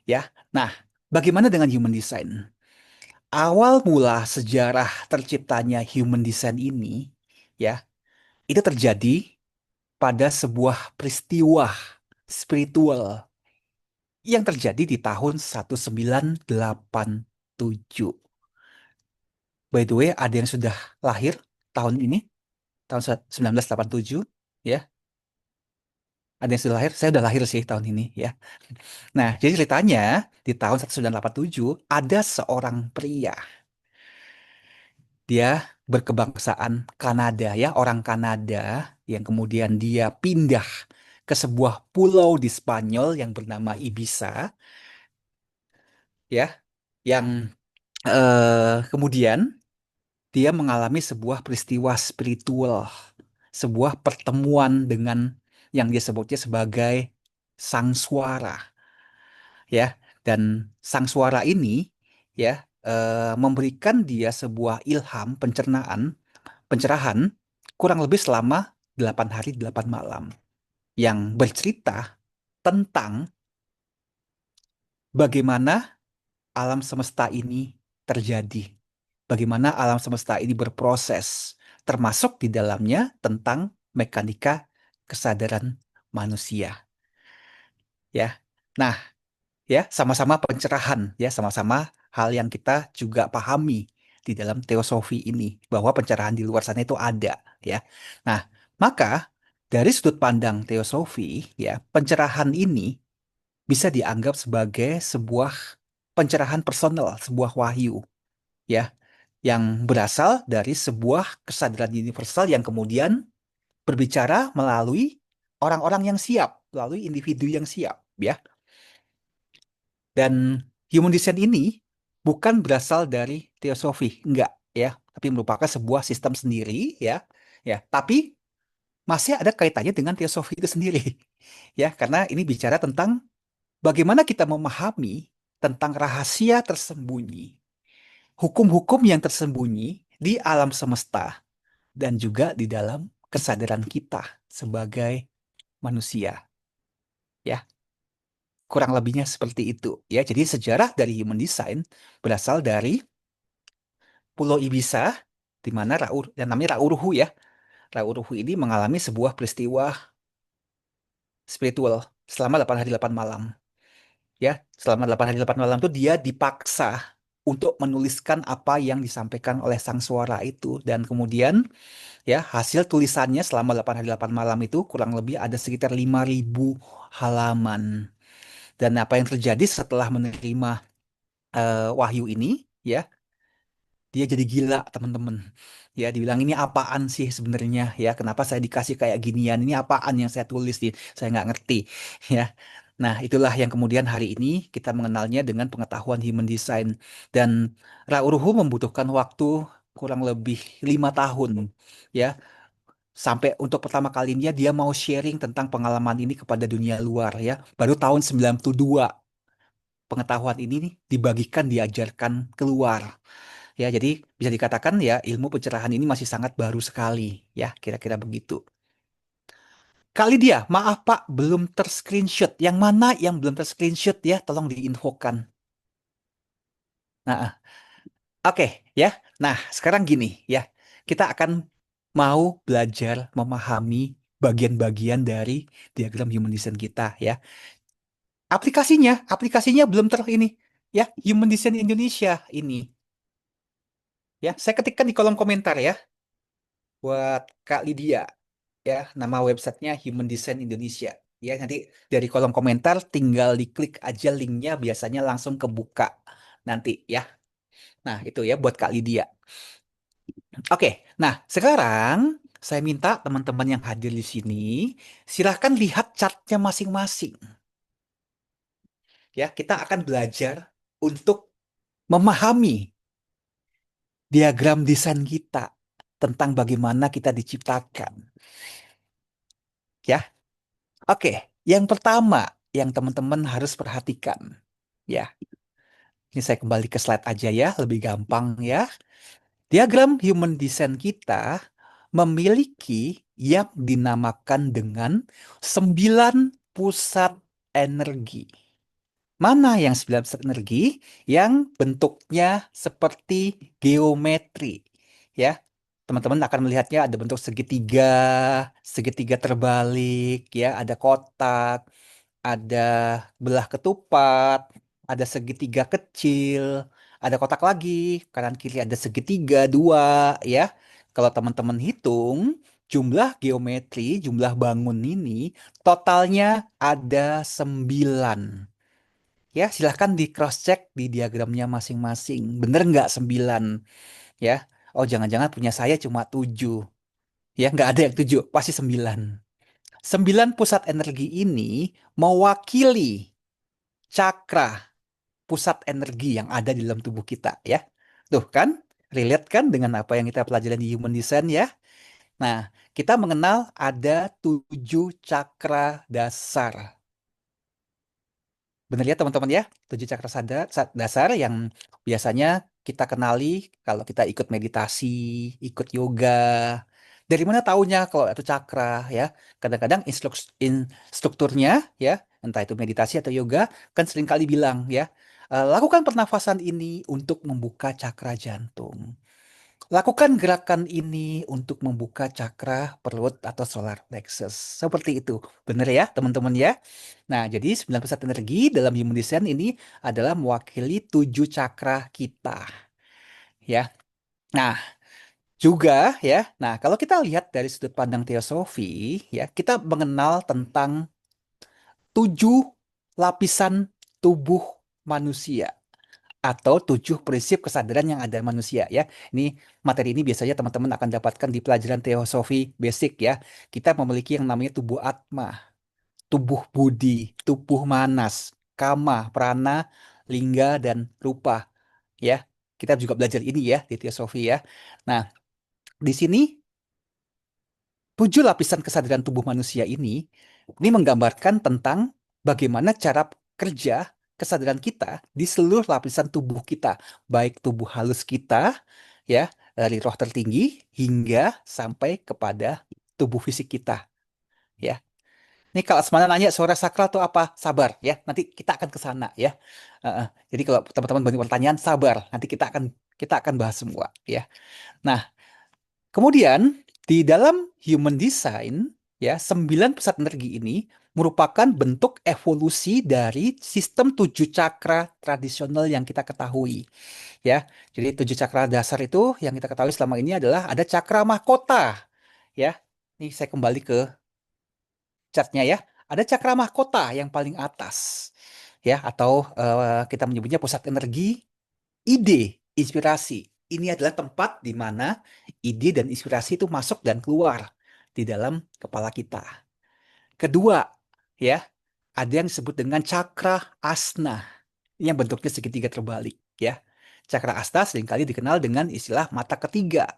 Ya, nah, bagaimana dengan human design? Awal mula sejarah terciptanya human design ini, ya, itu terjadi pada sebuah peristiwa spiritual yang terjadi di tahun 1987. By the way, ada yang sudah lahir tahun ini, tahun 1987, ya. Ada yang sudah lahir, saya sudah lahir sih tahun ini, ya. Nah, jadi ceritanya di tahun 1987 ada seorang pria, dia berkebangsaan Kanada, ya, orang Kanada yang kemudian dia pindah ke sebuah pulau di Spanyol yang bernama Ibiza, ya, yang kemudian dia mengalami sebuah peristiwa spiritual, sebuah pertemuan dengan yang dia sebutnya sebagai sang suara, ya. Dan sang suara ini, ya, memberikan dia sebuah ilham, pencerahan kurang lebih selama 8 hari 8 malam yang bercerita tentang bagaimana alam semesta ini terjadi, bagaimana alam semesta ini berproses, termasuk di dalamnya tentang mekanika kesadaran manusia. Ya, nah, ya, sama-sama pencerahan, ya, sama-sama hal yang kita juga pahami di dalam teosofi ini, bahwa pencerahan di luar sana itu ada, ya. Nah, maka dari sudut pandang teosofi, ya, pencerahan ini bisa dianggap sebagai sebuah pencerahan personal, sebuah wahyu, ya, yang berasal dari sebuah kesadaran universal yang kemudian berbicara melalui orang-orang yang siap, melalui individu yang siap, ya. Dan human design ini bukan berasal dari teosofi, enggak, ya, tapi merupakan sebuah sistem sendiri, ya, ya. Tapi masih ada kaitannya dengan teosofi itu sendiri, ya, karena ini bicara tentang bagaimana kita memahami tentang rahasia tersembunyi, hukum-hukum yang tersembunyi di alam semesta dan juga di dalam kesadaran kita sebagai manusia, ya. Kurang lebihnya seperti itu, ya. Jadi sejarah dari human design berasal dari Pulau Ibiza, di mana yang namanya Rauruhu, ya. Rauruhu ini mengalami sebuah peristiwa spiritual selama 8 hari 8 malam. Ya, selama 8 hari 8 malam itu dia dipaksa untuk menuliskan apa yang disampaikan oleh sang suara itu, dan kemudian, ya, hasil tulisannya selama 8 hari 8 malam itu kurang lebih ada sekitar 5.000 halaman. Dan apa yang terjadi setelah menerima wahyu ini, ya, dia jadi gila, teman-teman. Ya, dibilang ini apaan sih sebenarnya, ya? Kenapa saya dikasih kayak ginian? Ini apaan yang saya tulis nih? Saya nggak ngerti, ya. Nah, itulah yang kemudian hari ini kita mengenalnya dengan pengetahuan human design. Dan Rauruhu membutuhkan waktu kurang lebih 5 tahun, ya, sampai untuk pertama kalinya dia mau sharing tentang pengalaman ini kepada dunia luar, ya. Baru tahun 92 pengetahuan ini nih dibagikan, diajarkan keluar. Ya, jadi bisa dikatakan, ya, ilmu pencerahan ini masih sangat baru sekali, ya, kira-kira begitu. Kali dia, maaf Pak, belum ter-screenshot. Yang mana yang belum ter-screenshot, ya, tolong diinfokan. Nah, oke, ya. Nah, sekarang gini, ya. Kita akan mau belajar memahami bagian-bagian dari diagram human design kita, ya. Aplikasinya belum ini, ya. Human Design Indonesia ini, ya. Saya ketikkan di kolom komentar, ya, buat Kak Lydia, ya, nama websitenya Human Design Indonesia, ya. Nanti dari kolom komentar tinggal diklik aja linknya, biasanya langsung kebuka nanti, ya. Nah, itu, ya, buat Kak Lydia. Oke, nah, sekarang saya minta teman-teman yang hadir di sini silahkan lihat chartnya masing-masing, ya. Kita akan belajar untuk memahami diagram desain kita, tentang bagaimana kita diciptakan, ya. Oke, yang pertama yang teman-teman harus perhatikan, ya. Ini saya kembali ke slide aja, ya, lebih gampang, ya. Diagram human design kita memiliki yang dinamakan dengan 9 pusat energi. Mana yang 9 pusat energi yang bentuknya seperti geometri? Ya, teman-teman akan melihatnya ada bentuk segitiga, segitiga terbalik, ya, ada kotak, ada belah ketupat, ada segitiga kecil, ada kotak lagi, kanan kiri ada segitiga dua, ya. Kalau teman-teman hitung, jumlah geometri, jumlah bangun ini totalnya ada 9. Ya, silahkan di cross check di diagramnya masing-masing. Bener nggak 9? Ya. Oh, jangan-jangan punya saya cuma 7. Ya, nggak ada yang 7, pasti 9. 9 pusat energi ini mewakili cakra pusat energi yang ada di dalam tubuh kita, ya. Tuh kan, relate kan dengan apa yang kita pelajari di Human Design, ya. Nah, kita mengenal ada 7 cakra dasar. Benar ya teman-teman ya, 7 cakra dasar yang biasanya kita kenali kalau kita ikut meditasi, ikut yoga. Dari mana taunya kalau itu cakra ya? Kadang-kadang instrukturnya ya, entah itu meditasi atau yoga, kan seringkali bilang ya, lakukan pernafasan ini untuk membuka cakra jantung. Lakukan gerakan ini untuk membuka cakra perut atau solar plexus. Seperti itu. Benar ya, teman-teman ya? Nah, jadi 9 pusat energi dalam Human Design ini adalah mewakili 7 cakra kita. Ya. Nah, juga ya. Nah, kalau kita lihat dari sudut pandang teosofi, ya, kita mengenal tentang 7 lapisan tubuh manusia atau 7 prinsip kesadaran yang ada manusia ya. Ini materi ini biasanya teman-teman akan dapatkan di pelajaran teosofi basic ya. Kita memiliki yang namanya tubuh atma, tubuh budi, tubuh manas, kama, prana, lingga, dan rupa ya. Kita juga belajar ini ya di teosofi ya. Nah, di sini 7 lapisan kesadaran tubuh manusia ini menggambarkan tentang bagaimana cara kerja kesadaran kita di seluruh lapisan tubuh kita, baik tubuh halus kita, ya, dari roh tertinggi hingga sampai kepada tubuh fisik kita, ya. Ini kalau Asmana nanya suara sakral itu apa? Sabar, ya. Nanti kita akan ke sana, ya. Jadi kalau teman-teman banyak pertanyaan, sabar. Nanti kita akan bahas semua, ya. Nah, kemudian di dalam Human Design ya 9 pusat energi ini merupakan bentuk evolusi dari sistem 7 cakra tradisional yang kita ketahui ya. Jadi 7 cakra dasar itu yang kita ketahui selama ini adalah ada cakra mahkota ya. Ini saya kembali ke chartnya ya. Ada cakra mahkota yang paling atas ya atau kita menyebutnya pusat energi ide, inspirasi. Ini adalah tempat di mana ide dan inspirasi itu masuk dan keluar di dalam kepala kita. Kedua, ya, ada yang disebut dengan cakra asna yang bentuknya segitiga terbalik, ya. Cakra asna seringkali dikenal dengan istilah mata ketiga.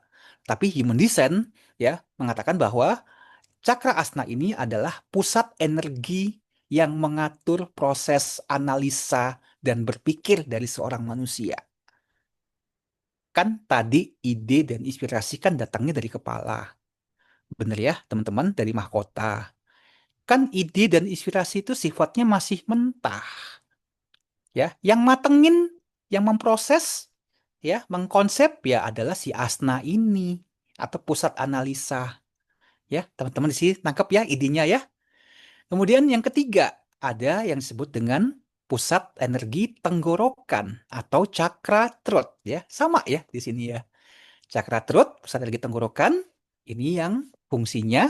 Tapi Human Design ya mengatakan bahwa cakra asna ini adalah pusat energi yang mengatur proses analisa dan berpikir dari seorang manusia. Kan tadi ide dan inspirasi kan datangnya dari kepala. Bener ya, teman-teman, dari mahkota. Kan ide dan inspirasi itu sifatnya masih mentah. Ya, yang matengin, yang memproses, ya, mengkonsep ya adalah si Asna ini atau pusat analisa. Ya, teman-teman di sini tangkap ya idenya ya. Kemudian yang ketiga, ada yang disebut dengan pusat energi tenggorokan atau cakra throat ya. Sama ya di sini ya. Cakra throat, pusat energi tenggorokan, ini yang fungsinya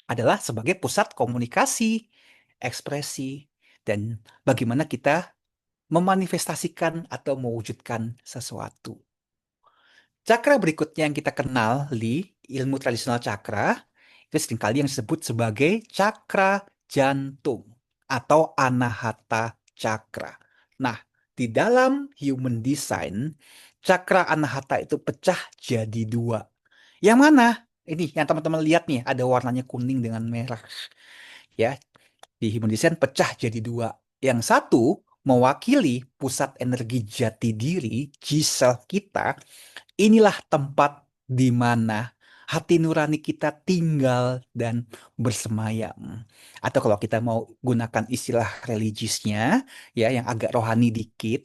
adalah sebagai pusat komunikasi, ekspresi, dan bagaimana kita memanifestasikan atau mewujudkan sesuatu. Cakra berikutnya yang kita kenal di ilmu tradisional cakra, itu seringkali yang disebut sebagai cakra jantung atau anahata cakra. Nah, di dalam Human Design, cakra anahata itu pecah jadi 2. Yang mana? Ini yang teman-teman lihat nih, ada warnanya kuning dengan merah. Ya, di Human Design pecah jadi 2. Yang satu mewakili pusat energi jati diri, G-self kita. Inilah tempat di mana hati nurani kita tinggal dan bersemayam. Atau kalau kita mau gunakan istilah religiusnya, ya yang agak rohani dikit,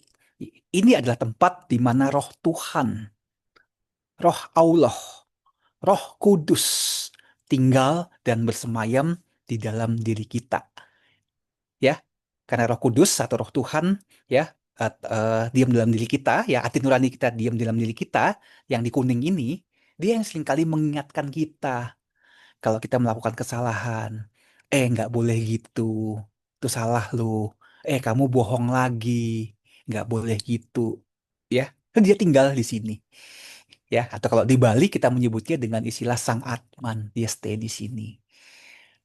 ini adalah tempat di mana roh Tuhan, roh Allah, roh kudus tinggal dan bersemayam di dalam diri kita. Ya, karena roh kudus atau roh Tuhan, ya, diam dalam diri kita, ya, hati nurani kita diam dalam diri kita, yang di kuning ini, dia yang seringkali mengingatkan kita kalau kita melakukan kesalahan. Nggak boleh gitu. Itu salah lu. Kamu bohong lagi. Nggak boleh gitu. Ya, kan dia tinggal di sini. Ya, atau kalau di Bali kita menyebutnya dengan istilah Sang Atman. Dia stay di sini.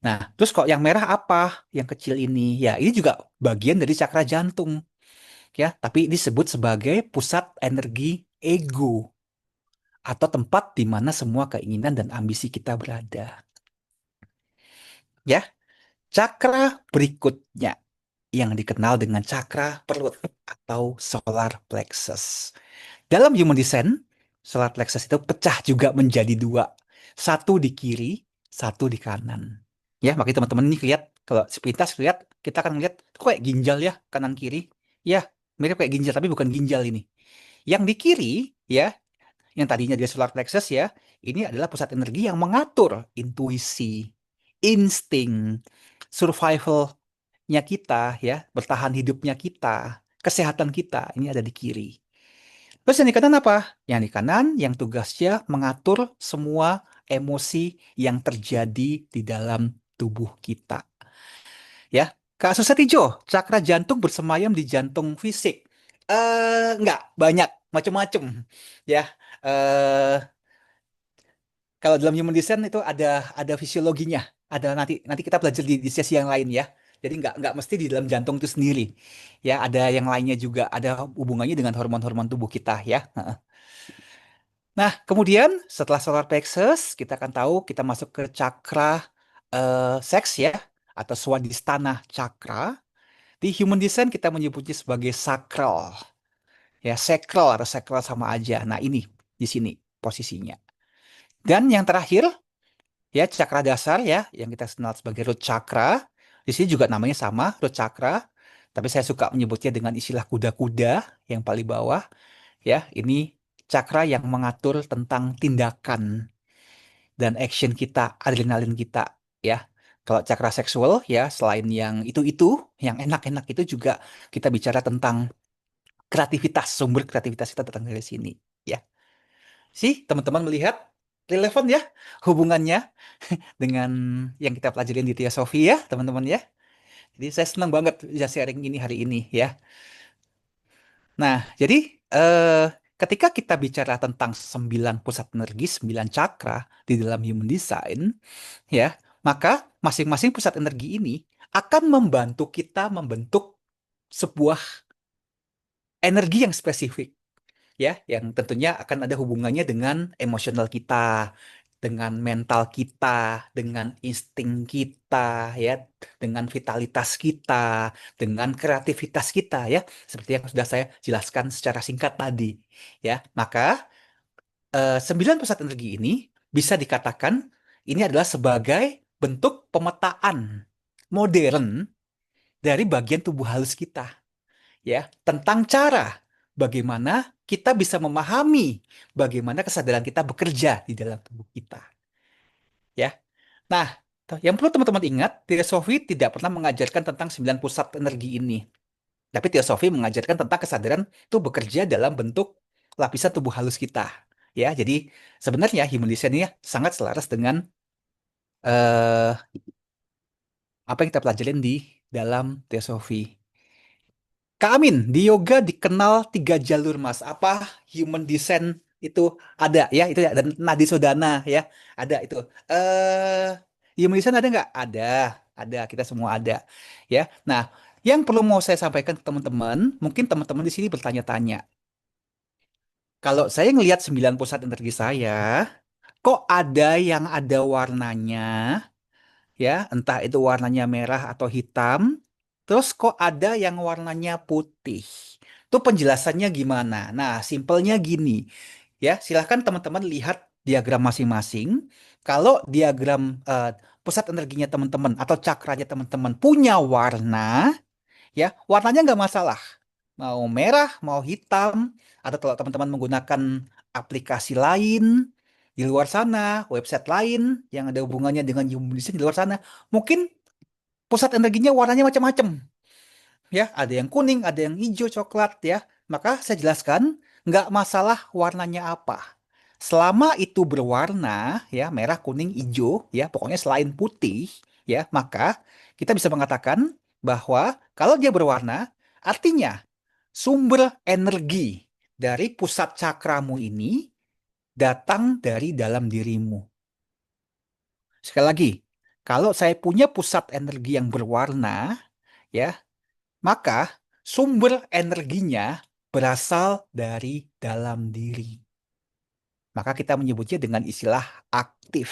Nah, terus kok yang merah apa? Yang kecil ini. Ya, ini juga bagian dari cakra jantung. Ya, tapi disebut sebagai pusat energi ego atau tempat di mana semua keinginan dan ambisi kita berada. Ya, cakra berikutnya yang dikenal dengan cakra perut atau solar plexus. Dalam human design, solar plexus itu pecah juga menjadi dua. Satu di kiri, satu di kanan. Ya, makanya teman-teman ini lihat, kalau sepintas lihat, kita akan lihat kok kayak ginjal ya, kanan kiri. Ya, mirip kayak ginjal, tapi bukan ginjal ini. Yang di kiri, ya, yang tadinya dia solar plexus ya, ini adalah pusat energi yang mengatur intuisi, insting, survivalnya kita, ya, bertahan hidupnya kita, kesehatan kita, ini ada di kiri. Terus yang di kanan apa? Yang di kanan yang tugasnya mengatur semua emosi yang terjadi di dalam tubuh kita. Ya, Kak Susatijo, cakra jantung bersemayam di jantung fisik. Enggak, banyak, macam-macam. Ya, eh kalau dalam human design itu ada fisiologinya. Ada nanti nanti kita belajar di sesi yang lain ya. Jadi nggak mesti di dalam jantung itu sendiri. Ya, ada yang lainnya juga, ada hubungannya dengan hormon-hormon tubuh kita ya. Nah, kemudian setelah solar plexus, kita akan tahu kita masuk ke cakra seks ya, atau swadhisthana cakra. Di human design kita menyebutnya sebagai sakral. Ya, sakral atau sakral sama aja. Nah, ini di sini posisinya. Dan yang terakhir, ya cakra dasar ya, yang kita kenal sebagai root chakra. Di sini juga namanya sama, root chakra. Tapi saya suka menyebutnya dengan istilah kuda-kuda yang paling bawah. Ya, ini cakra yang mengatur tentang tindakan dan action kita, adrenalin kita, ya. Kalau cakra seksual, ya, selain yang itu, yang enak-enak itu juga kita bicara tentang kreativitas, sumber kreativitas kita datang dari sini, ya. Teman-teman melihat relevan ya hubungannya dengan yang kita pelajarin di Teosofi ya, teman-teman ya. Jadi saya senang banget bisa sharing ini hari ini ya. Nah, jadi eh, ketika kita bicara tentang 9 pusat energi, 9 cakra di dalam human design, ya, maka masing-masing pusat energi ini akan membantu kita membentuk sebuah energi yang spesifik, ya, yang tentunya akan ada hubungannya dengan emosional kita, dengan mental kita, dengan insting kita, ya, dengan vitalitas kita, dengan kreativitas kita, ya, seperti yang sudah saya jelaskan secara singkat tadi, ya. Maka 9 pusat energi ini bisa dikatakan ini adalah sebagai bentuk pemetaan modern dari bagian tubuh halus kita, ya, tentang cara bagaimana kita bisa memahami bagaimana kesadaran kita bekerja di dalam tubuh kita, ya. Nah, yang perlu teman-teman ingat, teosofi tidak pernah mengajarkan tentang 9 pusat energi ini, tapi teosofi mengajarkan tentang kesadaran itu bekerja dalam bentuk lapisan tubuh halus kita, ya. Jadi sebenarnya human design ini sangat selaras dengan eh, apa yang kita pelajarin di dalam teosofi. Kak Amin, di yoga dikenal 3 jalur, Mas. Apa human design itu ada ya? Itu ya, dan nadi sodana ya, ada itu. Human design ada nggak? Ada. Kita semua ada, ya. Nah, yang perlu mau saya sampaikan ke teman-teman, mungkin teman-teman di sini bertanya-tanya. Kalau saya ngelihat 9 pusat energi saya, kok ada yang ada warnanya? Ya, entah itu warnanya merah atau hitam. Terus kok ada yang warnanya putih? Itu penjelasannya gimana? Nah, simpelnya gini. Ya, silahkan teman-teman lihat diagram masing-masing. Kalau diagram pusat energinya teman-teman atau cakranya teman-teman punya warna, ya warnanya nggak masalah. Mau merah, mau hitam, atau kalau teman-teman menggunakan aplikasi lain di luar sana, website lain yang ada hubungannya dengan human design di luar sana, mungkin pusat energinya warnanya macam-macam. Ya, ada yang kuning, ada yang hijau, coklat, ya. Maka saya jelaskan, nggak masalah warnanya apa. Selama itu berwarna, ya, merah, kuning, hijau, ya, pokoknya selain putih, ya, maka kita bisa mengatakan bahwa kalau dia berwarna, artinya sumber energi dari pusat cakramu ini datang dari dalam dirimu. Sekali lagi, kalau saya punya pusat energi yang berwarna, ya, maka sumber energinya berasal dari dalam diri. Maka kita menyebutnya dengan istilah aktif.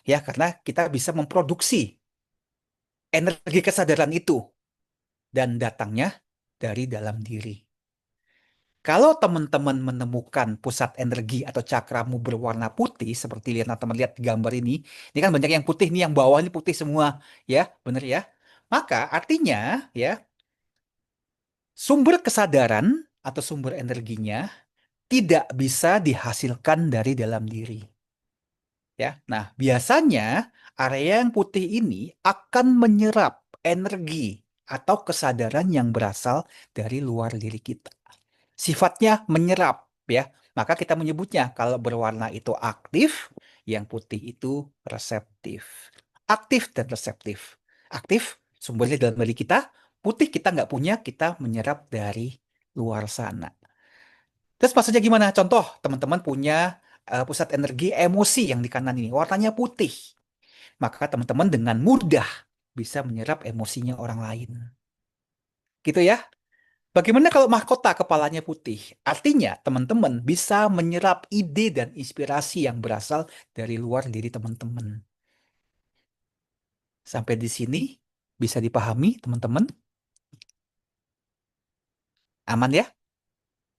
Ya, karena kita bisa memproduksi energi kesadaran itu dan datangnya dari dalam diri. Kalau teman-teman menemukan pusat energi atau cakramu berwarna putih, seperti lihat teman lihat di gambar ini kan banyak yang putih nih, yang bawah ini putih semua, ya, benar ya. Maka artinya, ya, sumber kesadaran atau sumber energinya tidak bisa dihasilkan dari dalam diri. Ya, nah biasanya area yang putih ini akan menyerap energi atau kesadaran yang berasal dari luar diri kita. Sifatnya menyerap, ya. Maka kita menyebutnya kalau berwarna itu aktif, yang putih itu reseptif. Aktif dan reseptif. Aktif sumbernya dalam diri kita, putih kita nggak punya, kita menyerap dari luar sana. Terus maksudnya gimana? Contoh, teman-teman punya pusat energi emosi yang di kanan ini, warnanya putih. Maka teman-teman dengan mudah bisa menyerap emosinya orang lain. Gitu ya. Bagaimana kalau mahkota kepalanya putih? Artinya teman-teman bisa menyerap ide dan inspirasi yang berasal dari luar diri teman-teman. Sampai di sini bisa dipahami teman-teman? Aman ya?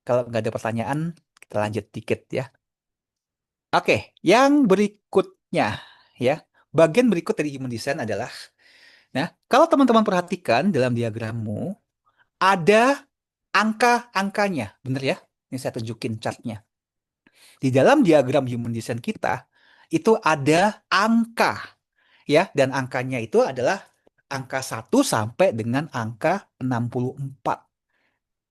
Kalau nggak ada pertanyaan, kita lanjut dikit ya. Oke, yang berikutnya ya. Bagian berikut dari human design adalah, nah, kalau teman-teman perhatikan dalam diagrammu, ada angka-angkanya. Bener ya? Ini saya tunjukin chartnya. Di dalam diagram human design kita, itu ada angka. Ya, dan angkanya itu adalah angka 1 sampai dengan angka 64.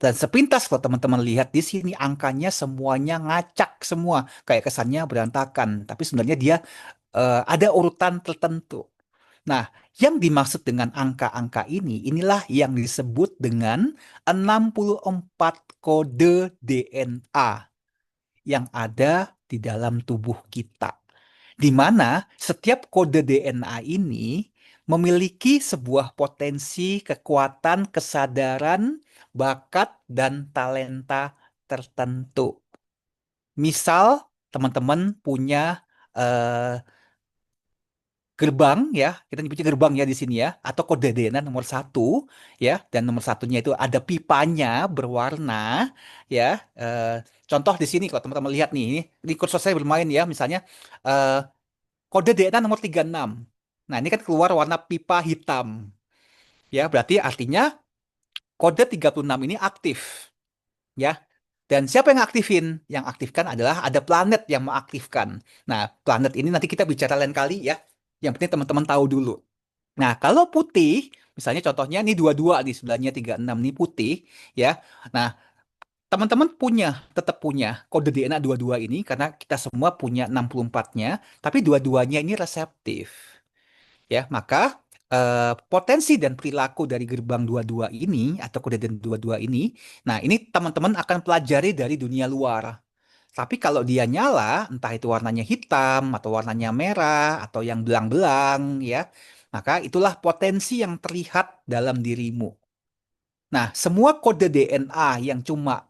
Dan sepintas kalau teman-teman lihat di sini angkanya semuanya ngacak semua. Kayak kesannya berantakan. Tapi sebenarnya dia ada urutan tertentu. Nah, yang dimaksud dengan angka-angka ini, inilah yang disebut dengan 64 kode DNA yang ada di dalam tubuh kita. Di mana setiap kode DNA ini memiliki sebuah potensi, kekuatan, kesadaran, bakat, dan talenta tertentu. Misal, teman-teman punya gerbang ya, kita nyebutnya gerbang ya di sini ya, atau kode DNA nomor 1 ya, dan nomor satunya itu ada pipanya berwarna ya. eh, Contoh di sini kalau teman-teman lihat nih, ini kursor saya bermain ya, misalnya eh, kode DNA nomor 36. Nah, ini kan keluar warna pipa hitam. Ya, berarti artinya kode 36 ini aktif ya. Dan siapa yang aktifin? Yang aktifkan adalah ada planet yang mengaktifkan. Nah, planet ini nanti kita bicara lain kali ya. Yang penting teman-teman tahu dulu. Nah, kalau putih, misalnya contohnya ini 22 nih, sebelahnya 36 nih putih, ya. Nah, teman-teman tetap punya kode DNA 22 ini, karena kita semua punya 64-nya, tapi dua-duanya ini reseptif. Ya, maka potensi dan perilaku dari gerbang 22 ini, atau kode DNA 22 ini, nah ini teman-teman akan pelajari dari dunia luar. Tapi kalau dia nyala, entah itu warnanya hitam atau warnanya merah atau yang belang-belang ya, maka itulah potensi yang terlihat dalam dirimu. Nah, semua kode DNA yang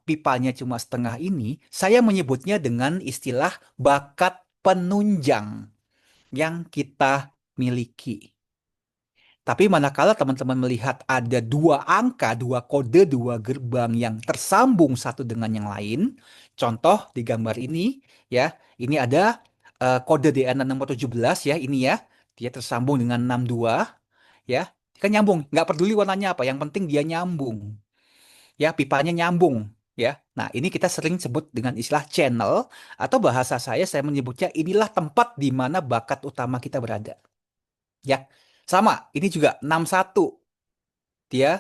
pipanya cuma setengah ini, saya menyebutnya dengan istilah bakat penunjang yang kita miliki. Tapi manakala teman-teman melihat ada dua angka, dua kode, dua gerbang yang tersambung satu dengan yang lain, contoh di gambar ini ya, ini ada kode DNA nomor 17 ya, ini ya, dia tersambung dengan 62 ya, kan nyambung, nggak peduli warnanya apa, yang penting dia nyambung ya, pipanya nyambung ya. Nah, ini kita sering sebut dengan istilah channel atau bahasa saya menyebutnya inilah tempat di mana bakat utama kita berada. Ya. Sama, ini juga 61. Dia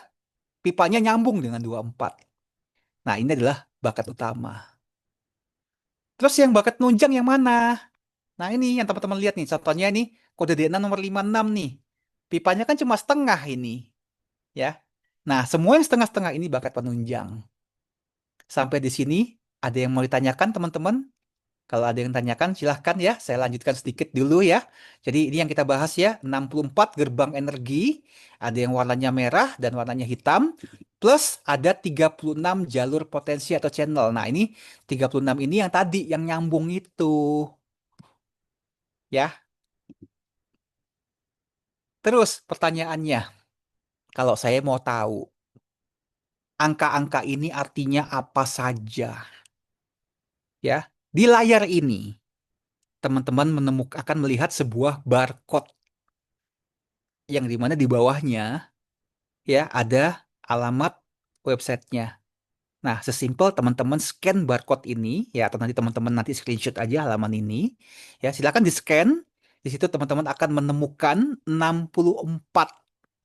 pipanya nyambung dengan 24. Nah, ini adalah bakat utama. Terus yang bakat nunjang yang mana? Nah, ini yang teman-teman lihat nih. Contohnya ini kode DNA nomor 56 nih. Pipanya kan cuma setengah ini, ya. Nah, semua yang setengah-setengah ini bakat penunjang. Sampai di sini ada yang mau ditanyakan teman-teman? Kalau ada yang tanyakan silahkan ya, saya lanjutkan sedikit dulu ya. Jadi ini yang kita bahas ya, 64 gerbang energi, ada yang warnanya merah dan warnanya hitam, plus ada 36 jalur potensi atau channel. Nah ini 36 ini yang tadi, yang nyambung itu. Ya, terus pertanyaannya, kalau saya mau tahu, angka-angka ini artinya apa saja? Ya, di layar ini, teman-teman akan melihat sebuah barcode yang dimana di bawahnya ya ada alamat websitenya. Nah, sesimpel teman-teman scan barcode ini ya, atau nanti teman-teman nanti screenshot aja halaman ini ya, silakan di scan. Di situ teman-teman akan menemukan 64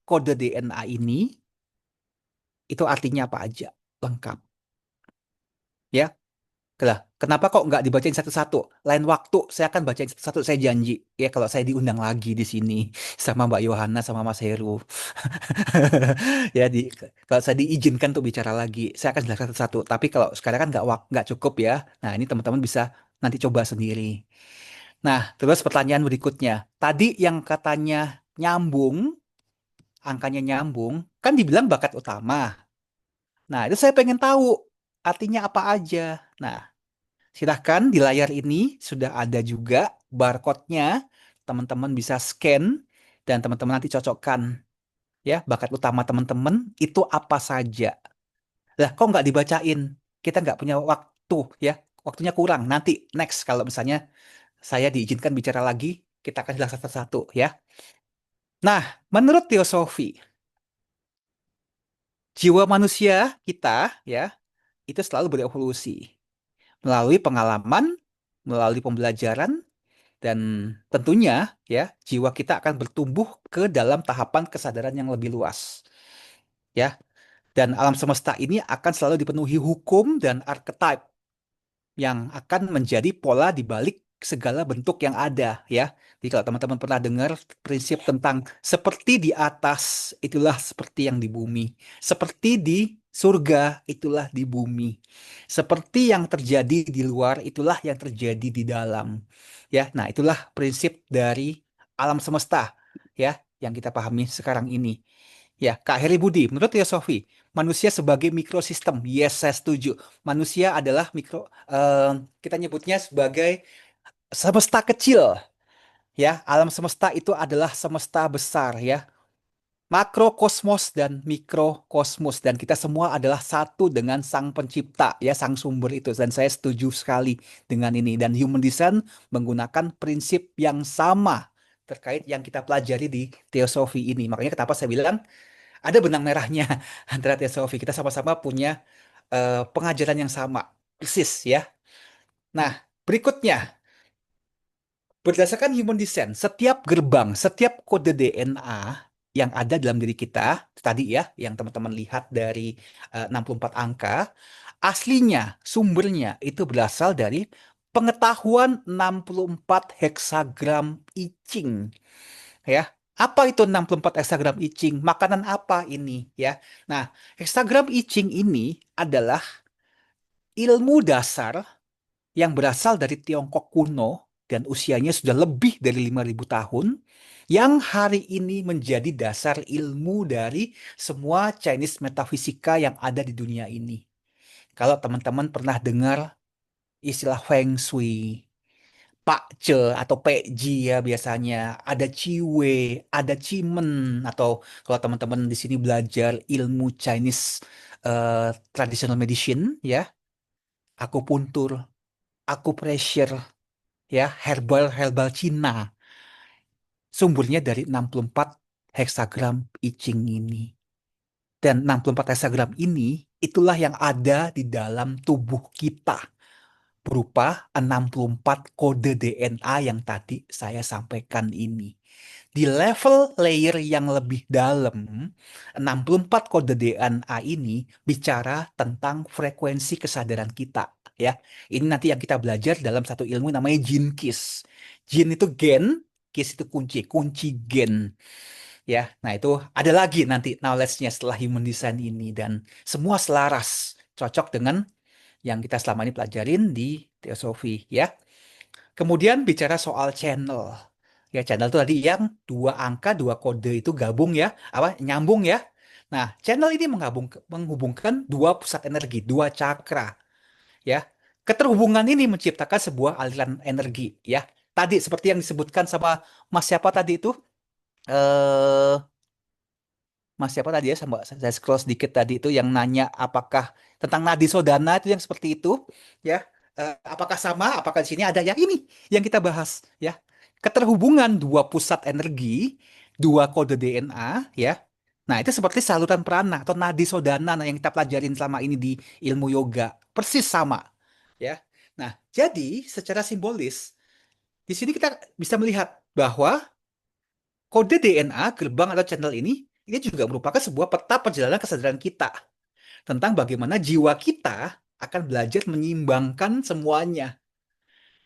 kode DNA ini. Itu artinya apa aja? Lengkap. Ya, lah, kenapa kok nggak dibacain satu-satu? Lain waktu saya akan bacain satu-satu, saya janji. Ya, kalau saya diundang lagi di sini sama Mbak Yohana sama Mas Heru. Ya, kalau saya diizinkan untuk bicara lagi, saya akan jelaskan satu-satu. Tapi kalau sekarang kan nggak cukup ya. Nah, ini teman-teman bisa nanti coba sendiri. Nah, terus pertanyaan berikutnya. Tadi yang katanya nyambung, angkanya nyambung, kan dibilang bakat utama. Nah, itu saya pengen tahu artinya apa aja. Nah, silahkan di layar ini sudah ada juga barcode-nya. Teman-teman bisa scan dan teman-teman nanti cocokkan ya bakat utama teman-teman itu apa saja. Lah, kok nggak dibacain? Kita nggak punya waktu ya. Waktunya kurang. Nanti next kalau misalnya saya diizinkan bicara lagi, kita akan jelaskan satu-satu ya. Nah, menurut teosofi, jiwa manusia kita ya itu selalu berevolusi melalui pengalaman, melalui pembelajaran, dan tentunya ya jiwa kita akan bertumbuh ke dalam tahapan kesadaran yang lebih luas. Ya, dan alam semesta ini akan selalu dipenuhi hukum dan archetype yang akan menjadi pola di balik segala bentuk yang ada ya. Jadi kalau teman-teman pernah dengar prinsip tentang seperti di atas itulah seperti yang di bumi, seperti di surga itulah di bumi, seperti yang terjadi di luar itulah yang terjadi di dalam. Ya, nah itulah prinsip dari alam semesta ya yang kita pahami sekarang ini. Ya, Kak Heri Budi, menurut teosofi, manusia sebagai mikrosistem. Yes, saya setuju. Manusia adalah kita nyebutnya sebagai semesta kecil. Ya, alam semesta itu adalah semesta besar ya. Makrokosmos dan mikrokosmos dan kita semua adalah satu dengan sang pencipta ya, sang sumber itu dan saya setuju sekali dengan ini dan human design menggunakan prinsip yang sama terkait yang kita pelajari di teosofi ini. Makanya kenapa saya bilang ada benang merahnya antara teosofi. Kita sama-sama punya pengajaran yang sama, persis ya. Nah, berikutnya, berdasarkan human design, setiap gerbang, setiap kode DNA yang ada dalam diri kita, tadi ya, yang teman-teman lihat dari 64 angka, aslinya, sumbernya itu berasal dari pengetahuan 64 heksagram I Ching. Ya, apa itu 64 heksagram I Ching? Makanan apa ini? Ya, nah, heksagram I Ching ini adalah ilmu dasar yang berasal dari Tiongkok kuno dan usianya sudah lebih dari 5.000 tahun, yang hari ini menjadi dasar ilmu dari semua Chinese metafisika yang ada di dunia ini. Kalau teman-teman pernah dengar istilah Feng Shui, Pak Ce atau Pak Ji ya biasanya, ada Ciwe, ada Cimen, atau kalau teman-teman di sini belajar ilmu Chinese traditional medicine ya, akupuntur, akupressure ya, herbal herbal Cina, sumbernya dari 64 heksagram I Ching ini. Dan 64 heksagram ini itulah yang ada di dalam tubuh kita berupa 64 kode DNA yang tadi saya sampaikan ini. Di level layer yang lebih dalam, 64 kode DNA ini bicara tentang frekuensi kesadaran kita. Ya, ini nanti yang kita belajar dalam satu ilmu namanya Gene Keys. Gene itu gen, keys itu kunci, kunci gen. Ya, nah itu ada lagi nanti knowledge-nya setelah human design ini dan semua selaras, cocok dengan yang kita selama ini pelajarin di teosofi ya. Kemudian bicara soal channel. Ya, channel itu tadi yang dua angka, dua kode itu gabung ya, apa nyambung ya. Nah, channel ini menghubungkan dua pusat energi, dua cakra ya. Keterhubungan ini menciptakan sebuah aliran energi ya. Tadi seperti yang disebutkan sama Mas siapa tadi itu? Eh Mas siapa tadi ya, sama saya scroll sedikit tadi itu yang nanya apakah tentang nadi sodana itu yang seperti itu ya. Apakah sama? Apakah di sini ada ya ini yang kita bahas ya. Keterhubungan dua pusat energi, dua kode DNA ya. Nah, itu seperti saluran prana atau nadi sodana yang kita pelajarin selama ini di ilmu yoga. Persis sama ya. Nah, jadi secara simbolis di sini kita bisa melihat bahwa kode DNA gerbang atau channel ini juga merupakan sebuah peta perjalanan kesadaran kita tentang bagaimana jiwa kita akan belajar menyeimbangkan semuanya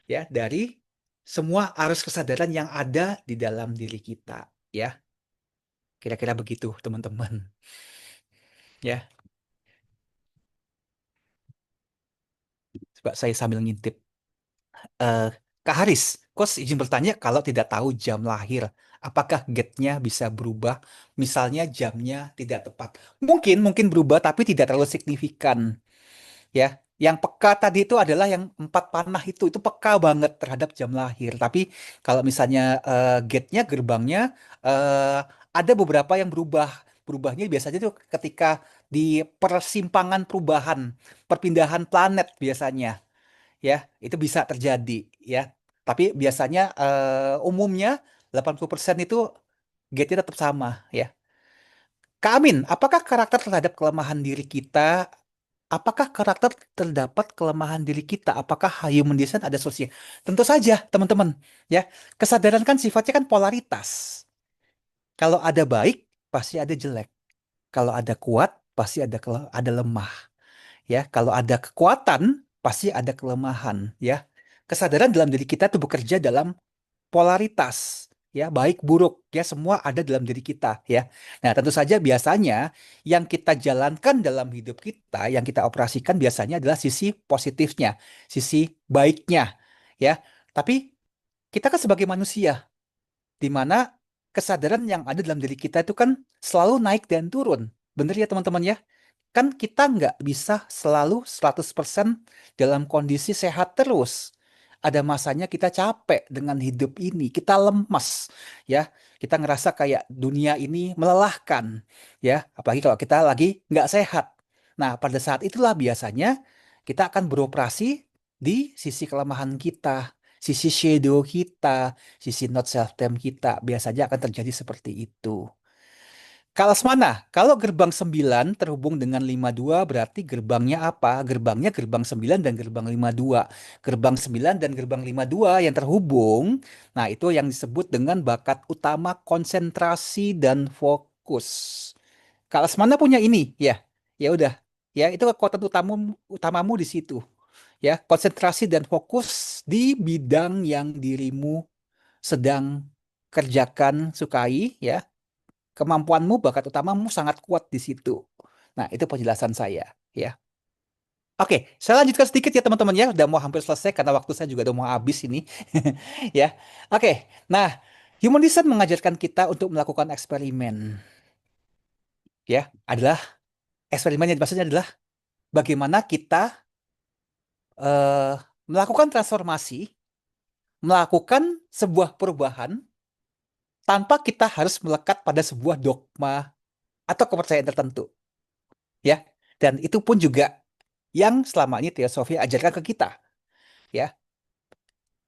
ya dari semua arus kesadaran yang ada di dalam diri kita ya. Kira-kira begitu, teman-teman. Ya, coba saya sambil ngintip. Eh, Kak Haris, Coach izin bertanya kalau tidak tahu jam lahir, apakah gate-nya bisa berubah? Misalnya jamnya tidak tepat. Mungkin berubah tapi tidak terlalu signifikan. Ya, yang peka tadi itu adalah yang empat panah itu peka banget terhadap jam lahir. Tapi kalau misalnya gate-nya, gerbangnya eh, ada beberapa yang berubah. Berubahnya biasanya itu ketika di persimpangan perubahan, perpindahan planet biasanya, ya itu bisa terjadi, ya. Tapi biasanya umumnya 80% itu gate-nya tetap sama, ya. Kak Amin, apakah karakter terhadap kelemahan diri kita Apakah karakter terdapat kelemahan diri kita? Apakah human design ada sosial? Tentu saja, teman-teman. Ya, kesadaran kan sifatnya kan polaritas. Kalau ada baik, pasti ada jelek. Kalau ada kuat, pasti ada lemah. Ya, kalau ada kekuatan, pasti ada kelemahan. Ya, kesadaran dalam diri kita itu bekerja dalam polaritas, ya baik buruk, ya semua ada dalam diri kita, ya. Nah, tentu saja biasanya yang kita jalankan dalam hidup kita, yang kita operasikan biasanya adalah sisi positifnya, sisi baiknya, ya. Tapi kita kan sebagai manusia, di mana kesadaran yang ada dalam diri kita itu kan selalu naik dan turun. Bener ya teman-teman ya? Kan kita nggak bisa selalu 100% dalam kondisi sehat terus. Ada masanya kita capek dengan hidup ini, kita lemas, ya. Kita ngerasa kayak dunia ini melelahkan, ya. Apalagi kalau kita lagi nggak sehat. Nah, pada saat itulah biasanya kita akan beroperasi di sisi kelemahan kita, sisi shadow kita, sisi not self-time kita. Biasanya akan terjadi seperti itu. Kak Lesmana, kalau gerbang 9 terhubung dengan 52 berarti gerbangnya apa? Gerbangnya gerbang 9 dan gerbang 52. Gerbang 9 dan gerbang 52 yang terhubung, nah itu yang disebut dengan bakat utama konsentrasi dan fokus. Kak Lesmana punya ini, ya. Ya udah. Ya, itu kekuatan utamamu di situ. Ya, konsentrasi dan fokus di bidang yang dirimu sedang kerjakan, sukai, ya, kemampuanmu, bakat utamamu sangat kuat di situ. Nah, itu penjelasan saya, ya. Oke, saya lanjutkan sedikit ya teman-teman ya. Udah mau hampir selesai karena waktu saya juga udah mau habis ini. Ya. Oke. Nah, human design mengajarkan kita untuk melakukan eksperimen. Ya, adalah eksperimen yang maksudnya adalah bagaimana kita eh, melakukan transformasi melakukan sebuah perubahan tanpa kita harus melekat pada sebuah dogma atau kepercayaan tertentu, ya. Dan itu pun juga yang selama ini teosofi ajarkan ke kita, ya.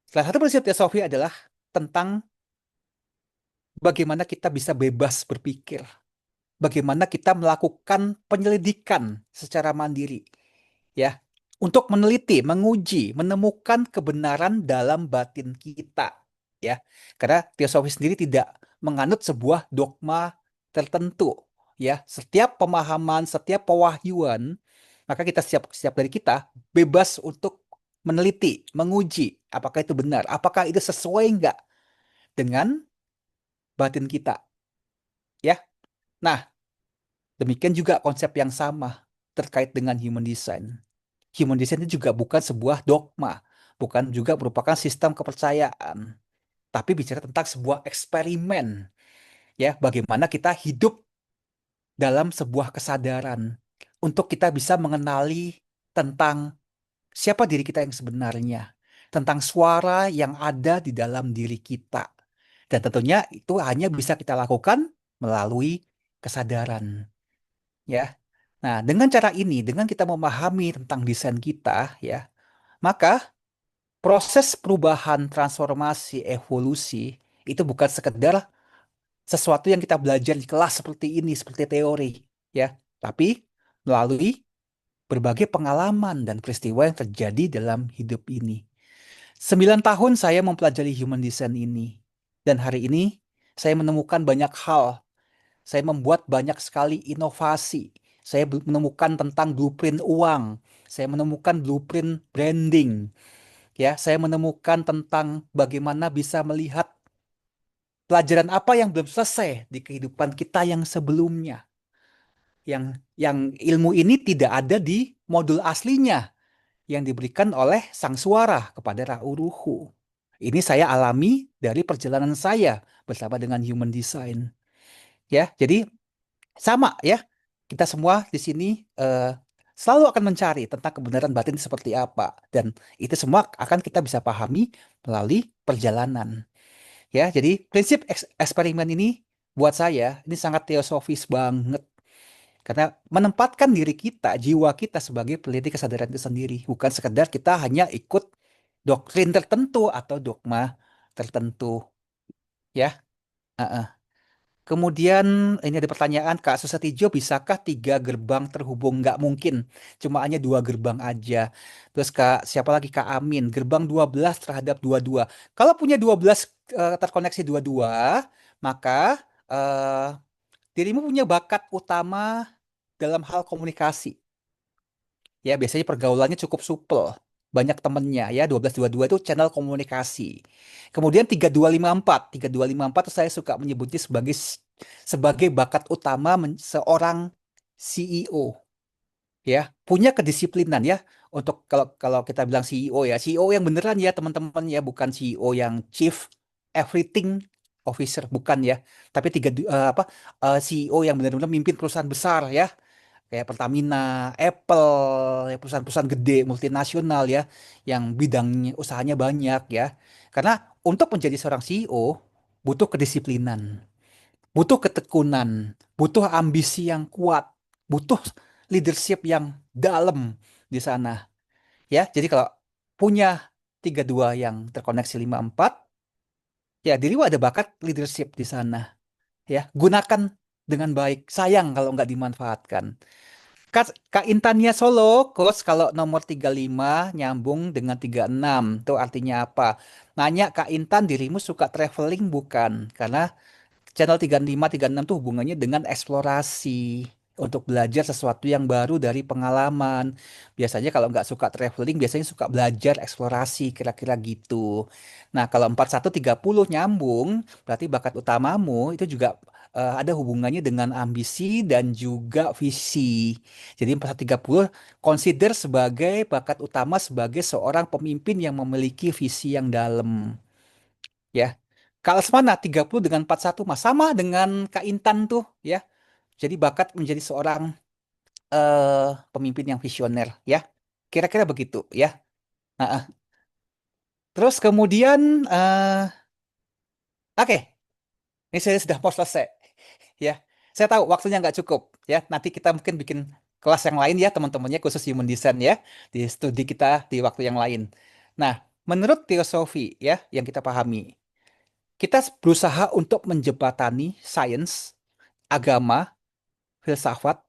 Salah satu prinsip teosofi adalah tentang bagaimana kita bisa bebas berpikir, bagaimana kita melakukan penyelidikan secara mandiri, ya, untuk meneliti, menguji, menemukan kebenaran dalam batin kita, ya. Karena teosofi sendiri tidak menganut sebuah dogma tertentu, ya. Setiap pemahaman, setiap pewahyuan, maka kita setiap dari kita bebas untuk meneliti, menguji apakah itu benar, apakah itu sesuai nggak dengan batin kita, ya. Nah, demikian juga konsep yang sama terkait dengan human design. Human design itu juga bukan sebuah dogma, bukan juga merupakan sistem kepercayaan, tapi bicara tentang sebuah eksperimen, ya, bagaimana kita hidup dalam sebuah kesadaran untuk kita bisa mengenali tentang siapa diri kita yang sebenarnya, tentang suara yang ada di dalam diri kita. Dan tentunya itu hanya bisa kita lakukan melalui kesadaran, ya. Nah, dengan cara ini, dengan kita memahami tentang desain kita, ya, maka proses perubahan, transformasi, evolusi itu bukan sekedar sesuatu yang kita belajar di kelas seperti ini, seperti teori, ya, tapi melalui berbagai pengalaman dan peristiwa yang terjadi dalam hidup ini. 9 tahun saya mempelajari human design ini, dan hari ini saya menemukan banyak hal. Saya membuat banyak sekali inovasi. Saya menemukan tentang blueprint uang. Saya menemukan blueprint branding. Ya, saya menemukan tentang bagaimana bisa melihat pelajaran apa yang belum selesai di kehidupan kita yang sebelumnya. Yang ilmu ini tidak ada di modul aslinya yang diberikan oleh sang suara kepada Rauruhu. Ini saya alami dari perjalanan saya bersama dengan human design. Ya, jadi sama ya. Kita semua di sini selalu akan mencari tentang kebenaran batin seperti apa, dan itu semua akan kita bisa pahami melalui perjalanan. Ya, jadi prinsip eksperimen ini buat saya ini sangat teosofis banget karena menempatkan diri kita, jiwa kita sebagai peneliti kesadaran itu sendiri, bukan sekedar kita hanya ikut doktrin tertentu atau dogma tertentu, ya. Heeh. Kemudian ini ada pertanyaan, Kak Susatijo, bisakah 3 gerbang terhubung? Nggak mungkin, cuma hanya 2 gerbang aja. Terus Kak, siapa lagi? Kak Amin, gerbang 12 terhadap 22. Kalau punya 12 terkoneksi 22, maka eh, dirimu punya bakat utama dalam hal komunikasi. Ya, biasanya pergaulannya cukup supel. Banyak temennya ya, 1222 itu channel komunikasi. Kemudian 3254, 3254 itu saya suka menyebutnya sebagai bakat utama seorang CEO, ya. Punya kedisiplinan ya. Untuk kalau kalau kita bilang CEO ya, CEO yang beneran ya teman-teman ya, bukan CEO yang Chief Everything Officer, bukan ya. Tapi CEO yang benar-benar memimpin perusahaan besar ya, kayak Pertamina, Apple, ya perusahaan-perusahaan gede multinasional ya, yang bidangnya usahanya banyak ya. Karena untuk menjadi seorang CEO butuh kedisiplinan, butuh ketekunan, butuh ambisi yang kuat, butuh leadership yang dalam di sana. Ya, jadi kalau punya 32 yang terkoneksi 54, ya diri ada bakat leadership di sana. Ya, gunakan dengan baik. Sayang kalau nggak dimanfaatkan. Kak Intannya Solo, Coach, kalau nomor 35 nyambung dengan 36, itu artinya apa? Nanya Kak Intan, dirimu suka traveling bukan? Karena channel 35, 36 tuh hubungannya dengan eksplorasi. Untuk belajar sesuatu yang baru dari pengalaman. Biasanya kalau nggak suka traveling, biasanya suka belajar eksplorasi, kira-kira gitu. Nah, kalau 4130 nyambung, berarti bakat utamamu itu juga ada hubungannya dengan ambisi dan juga visi. Jadi 4130 consider sebagai bakat utama sebagai seorang pemimpin yang memiliki visi yang dalam. Ya, Kak Lesmana 30 dengan 41 mas sama dengan Kak Intan tuh ya. Jadi bakat menjadi seorang pemimpin yang visioner ya. Kira-kira begitu ya. Nah, Terus kemudian, oke, ini saya sudah mau selesai. Ya, saya tahu waktunya nggak cukup. Ya, nanti kita mungkin bikin kelas yang lain ya, teman-temannya khusus human design ya, di studi kita di waktu yang lain. Nah, menurut teosofi ya, yang kita pahami, kita berusaha untuk menjembatani sains, agama, filsafat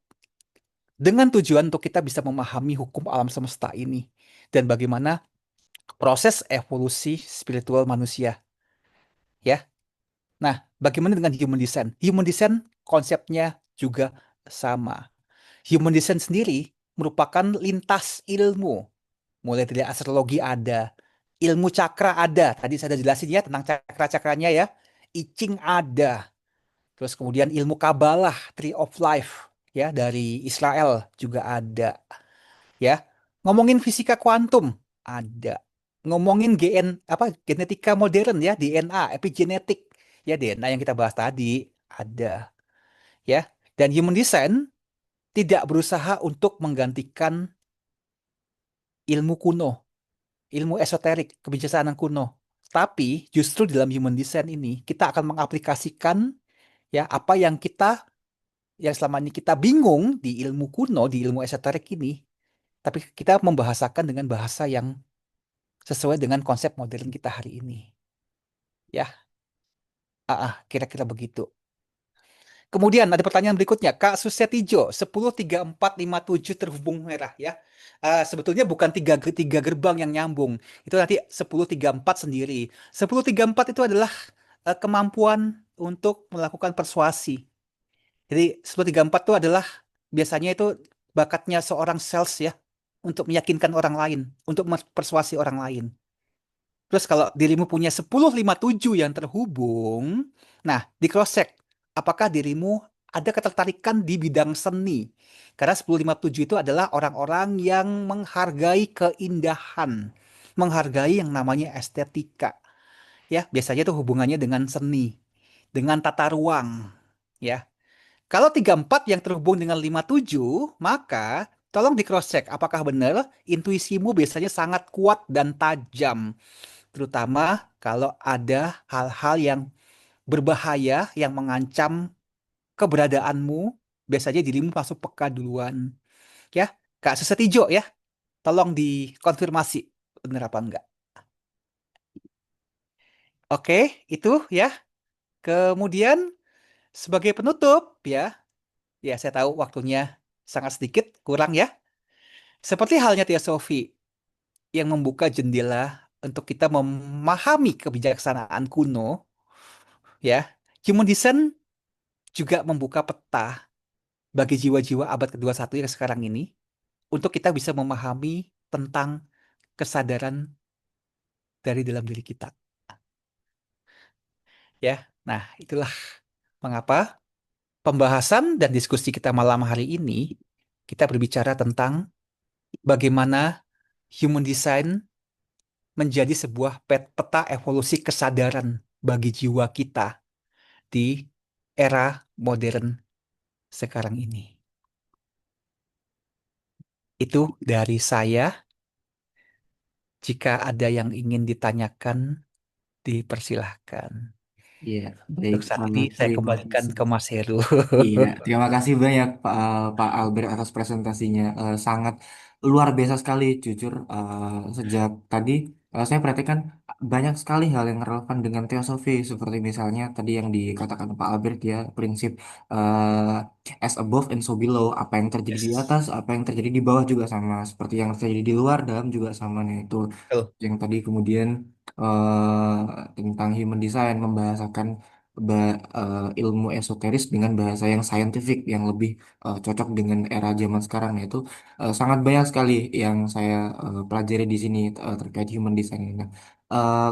dengan tujuan untuk kita bisa memahami hukum alam semesta ini dan bagaimana proses evolusi spiritual manusia. Ya, nah, bagaimana dengan human design? Human design konsepnya juga sama. Human design sendiri merupakan lintas ilmu. Mulai dari astrologi ada, ilmu cakra ada. Tadi saya sudah jelasin ya tentang cakra-cakranya ya. I Ching ada. Terus kemudian ilmu Kabalah, Tree of Life ya dari Israel juga ada ya. Ngomongin fisika kuantum ada. Ngomongin genetika modern ya, DNA, epigenetik ya DNA yang kita bahas tadi ada ya. Dan human design tidak berusaha untuk menggantikan ilmu kuno, ilmu esoterik, kebijaksanaan kuno. Tapi justru dalam human design ini kita akan mengaplikasikan ya apa yang selama ini kita bingung di ilmu kuno, di ilmu esoterik ini, tapi kita membahasakan dengan bahasa yang sesuai dengan konsep modern kita hari ini. Ya, kira-kira begitu. Kemudian ada pertanyaan berikutnya, Kak Susetijo, 103457 terhubung merah ya. Sebetulnya bukan tiga gerbang yang nyambung. Itu nanti 1034 sendiri. 1034 itu adalah kemampuan untuk melakukan persuasi. Jadi 1034 itu adalah biasanya itu bakatnya seorang sales ya untuk meyakinkan orang lain, untuk mempersuasi orang lain. Terus kalau dirimu punya 1057 yang terhubung, nah di cross check apakah dirimu ada ketertarikan di bidang seni. Karena 1057 itu adalah orang-orang yang menghargai keindahan, menghargai yang namanya estetika. Ya, biasanya itu hubungannya dengan seni, dengan tata ruang, ya. Kalau 34 yang terhubung dengan 57, maka tolong di cross check apakah benar intuisimu biasanya sangat kuat dan tajam, terutama kalau ada hal-hal yang berbahaya yang mengancam keberadaanmu, biasanya dirimu masuk peka duluan. Ya, Kak Susetijo ya, tolong dikonfirmasi benar apa enggak. Oke, itu ya. Kemudian sebagai penutup ya, ya saya tahu waktunya sangat sedikit, kurang ya. Seperti halnya teosofi yang membuka jendela untuk kita memahami kebijaksanaan kuno, ya. Human design juga membuka peta bagi jiwa-jiwa abad ke-21 yang sekarang ini untuk kita bisa memahami tentang kesadaran dari dalam diri kita. Ya, nah itulah mengapa pembahasan dan diskusi kita malam hari ini kita berbicara tentang bagaimana human design menjadi sebuah peta evolusi kesadaran bagi jiwa kita di era modern sekarang ini. Itu dari saya. Jika ada yang ingin ditanyakan, dipersilahkan. Iya, baik. Untuk saat ini saya Terima kembalikan kasih. ke Mas Heru. Iya, terima kasih banyak Pak Albert atas presentasinya. Sangat luar biasa sekali, jujur. Sejak tadi saya perhatikan banyak sekali hal yang relevan dengan teosofi, seperti misalnya tadi yang dikatakan Pak Albert ya, prinsip as above and so below. Apa yang terjadi di Yes. atas, apa yang terjadi di bawah juga sama, seperti yang terjadi di luar, dalam juga sama nih. Itu Betul. yang tadi kemudian tentang human design membahasakan ilmu esoteris dengan bahasa yang saintifik yang lebih cocok dengan era zaman sekarang yaitu sangat banyak sekali yang saya pelajari di sini terkait human design ini. Nah,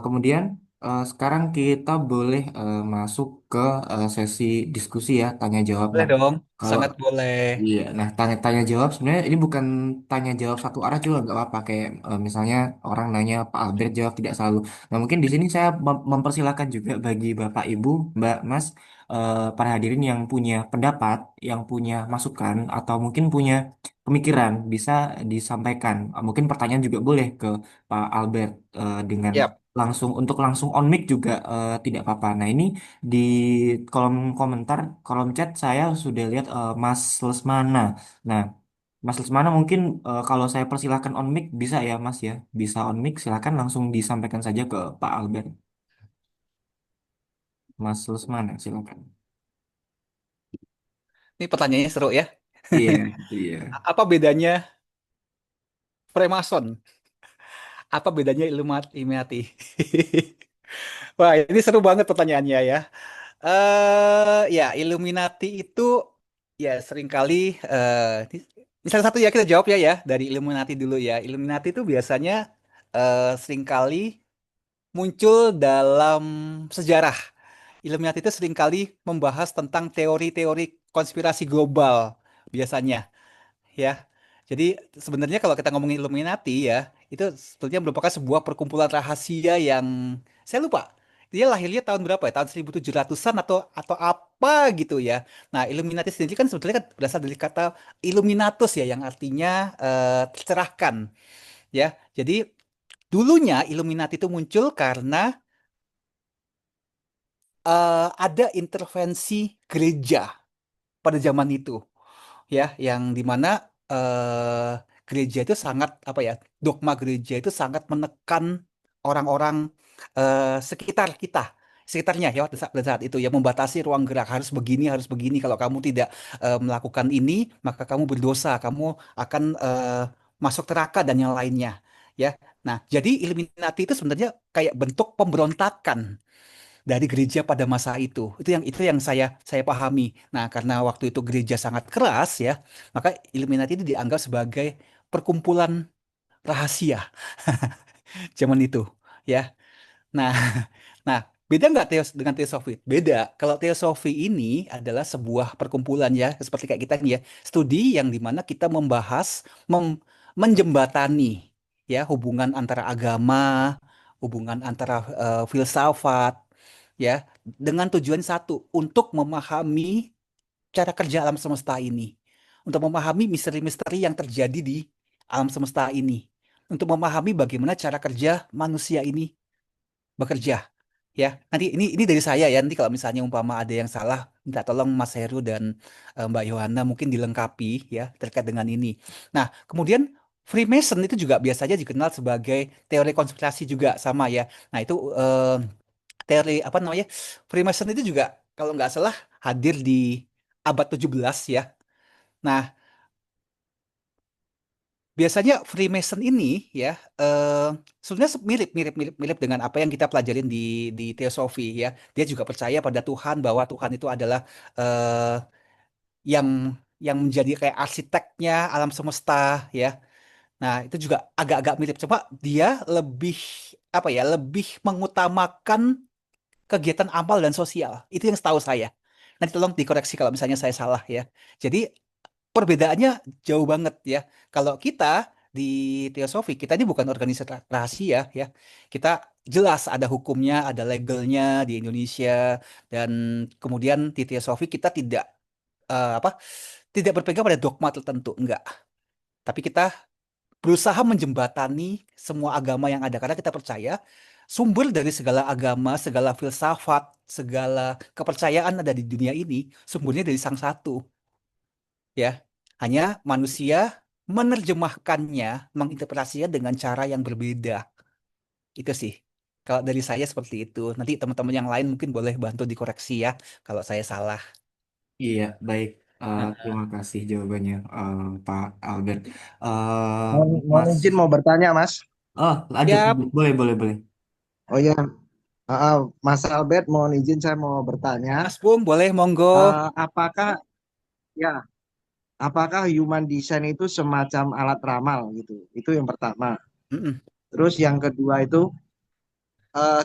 kemudian sekarang kita boleh masuk ke sesi diskusi ya, tanya jawab. Boleh Nah, dong, kalau sangat boleh. iya, nah tanya-tanya jawab sebenarnya ini bukan tanya jawab satu arah juga nggak apa-apa kayak misalnya orang nanya Pak Albert jawab tidak selalu. Nah mungkin di sini saya mempersilahkan juga bagi Bapak Ibu, Mbak, Mas, para hadirin yang punya pendapat, yang punya masukan atau mungkin punya pemikiran bisa disampaikan. Mungkin pertanyaan juga boleh ke Pak Albert dengan Yap. langsung untuk langsung on mic juga tidak apa-apa. Nah, ini di kolom komentar, kolom chat saya sudah lihat Mas Lesmana. Nah, Mas Lesmana mungkin kalau saya persilahkan on mic bisa ya Mas ya. Bisa on mic silakan langsung disampaikan saja ke Pak Albert. Mas Lesmana silakan. Ini pertanyaannya seru ya. Iya, iya. Apa bedanya Freemason? Apa bedanya Illuminati? Wah, ini seru banget pertanyaannya ya. Ya, Illuminati itu ya seringkali ini salah satu ya kita jawab ya dari Illuminati dulu ya. Illuminati itu biasanya seringkali muncul dalam sejarah. Illuminati itu seringkali membahas tentang teori-teori konspirasi global biasanya ya. Jadi sebenarnya kalau kita ngomongin Illuminati ya, itu sebetulnya merupakan sebuah perkumpulan rahasia yang saya lupa. Dia lahirnya tahun berapa ya? Tahun 1700-an atau apa gitu ya. Nah, Illuminati sendiri kan sebetulnya kan berasal dari kata Illuminatus ya yang artinya tercerahkan ya. Jadi dulunya Illuminati itu muncul karena ada intervensi gereja pada zaman itu ya yang dimana eh, gereja itu sangat apa ya dogma gereja itu sangat menekan orang-orang sekitar kita sekitarnya ya pada saat itu ya membatasi ruang gerak harus begini kalau kamu tidak melakukan ini maka kamu berdosa kamu akan masuk neraka dan yang lainnya ya nah jadi Illuminati itu sebenarnya kayak bentuk pemberontakan dari gereja pada masa itu. Itu yang saya pahami. Nah, karena waktu itu gereja sangat keras ya, maka Illuminati itu dianggap sebagai perkumpulan rahasia zaman itu ya. Nah, nah beda nggak dengan teosofi? Beda. Kalau teosofi ini adalah sebuah perkumpulan ya, seperti kayak kita ini ya, studi yang dimana kita membahas, menjembatani ya hubungan antara agama, hubungan antara filsafat, ya, dengan tujuan satu, untuk memahami cara kerja alam semesta ini, untuk memahami misteri-misteri yang terjadi di alam semesta ini, untuk memahami bagaimana cara kerja manusia ini bekerja. Ya, ini dari saya ya. Nanti kalau misalnya umpama ada yang salah, minta tolong Mas Heru dan Mbak Yohana mungkin dilengkapi ya terkait dengan ini. Nah, kemudian Freemason itu juga biasanya dikenal sebagai teori konspirasi juga sama ya. Nah, itu teori apa namanya? Freemason itu juga kalau nggak salah hadir di abad 17 ya. Nah, biasanya Freemason ini ya sebenarnya mirip dengan apa yang kita pelajarin di teosofi ya. Dia juga percaya pada Tuhan bahwa Tuhan itu adalah eh, yang menjadi kayak arsiteknya alam semesta ya. Nah, itu juga agak-agak mirip. Coba dia lebih apa ya? Lebih mengutamakan kegiatan amal dan sosial. Itu yang setahu saya. Nanti tolong dikoreksi kalau misalnya saya salah ya. Jadi perbedaannya jauh banget ya. Kalau kita di teosofi, kita ini bukan organisasi rahasia ya. Kita jelas ada hukumnya, ada legalnya di Indonesia dan kemudian di teosofi kita tidak apa? Tidak berpegang pada dogma tertentu, enggak. Tapi kita berusaha menjembatani semua agama yang ada karena kita percaya sumber dari segala agama, segala filsafat, segala kepercayaan ada di dunia ini sumbernya dari Sang Satu ya. Hanya manusia menerjemahkannya, menginterpretasinya dengan cara yang berbeda. Itu sih. Kalau dari saya seperti itu. Nanti teman-teman yang lain mungkin boleh bantu dikoreksi ya kalau saya salah. Iya, baik. Nah, Terima kasih jawabannya, Pak Albert. Mohon Mas, izin mau bertanya, Mas. oh lanjut, siap, lanjut. Boleh, boleh, boleh. Oh ya, Mas Albert, mohon izin saya mau bertanya. Mas Bung boleh monggo. Apakah ya, apakah human design itu semacam alat ramal gitu? Itu yang pertama. Mm-mm. Terus yang kedua itu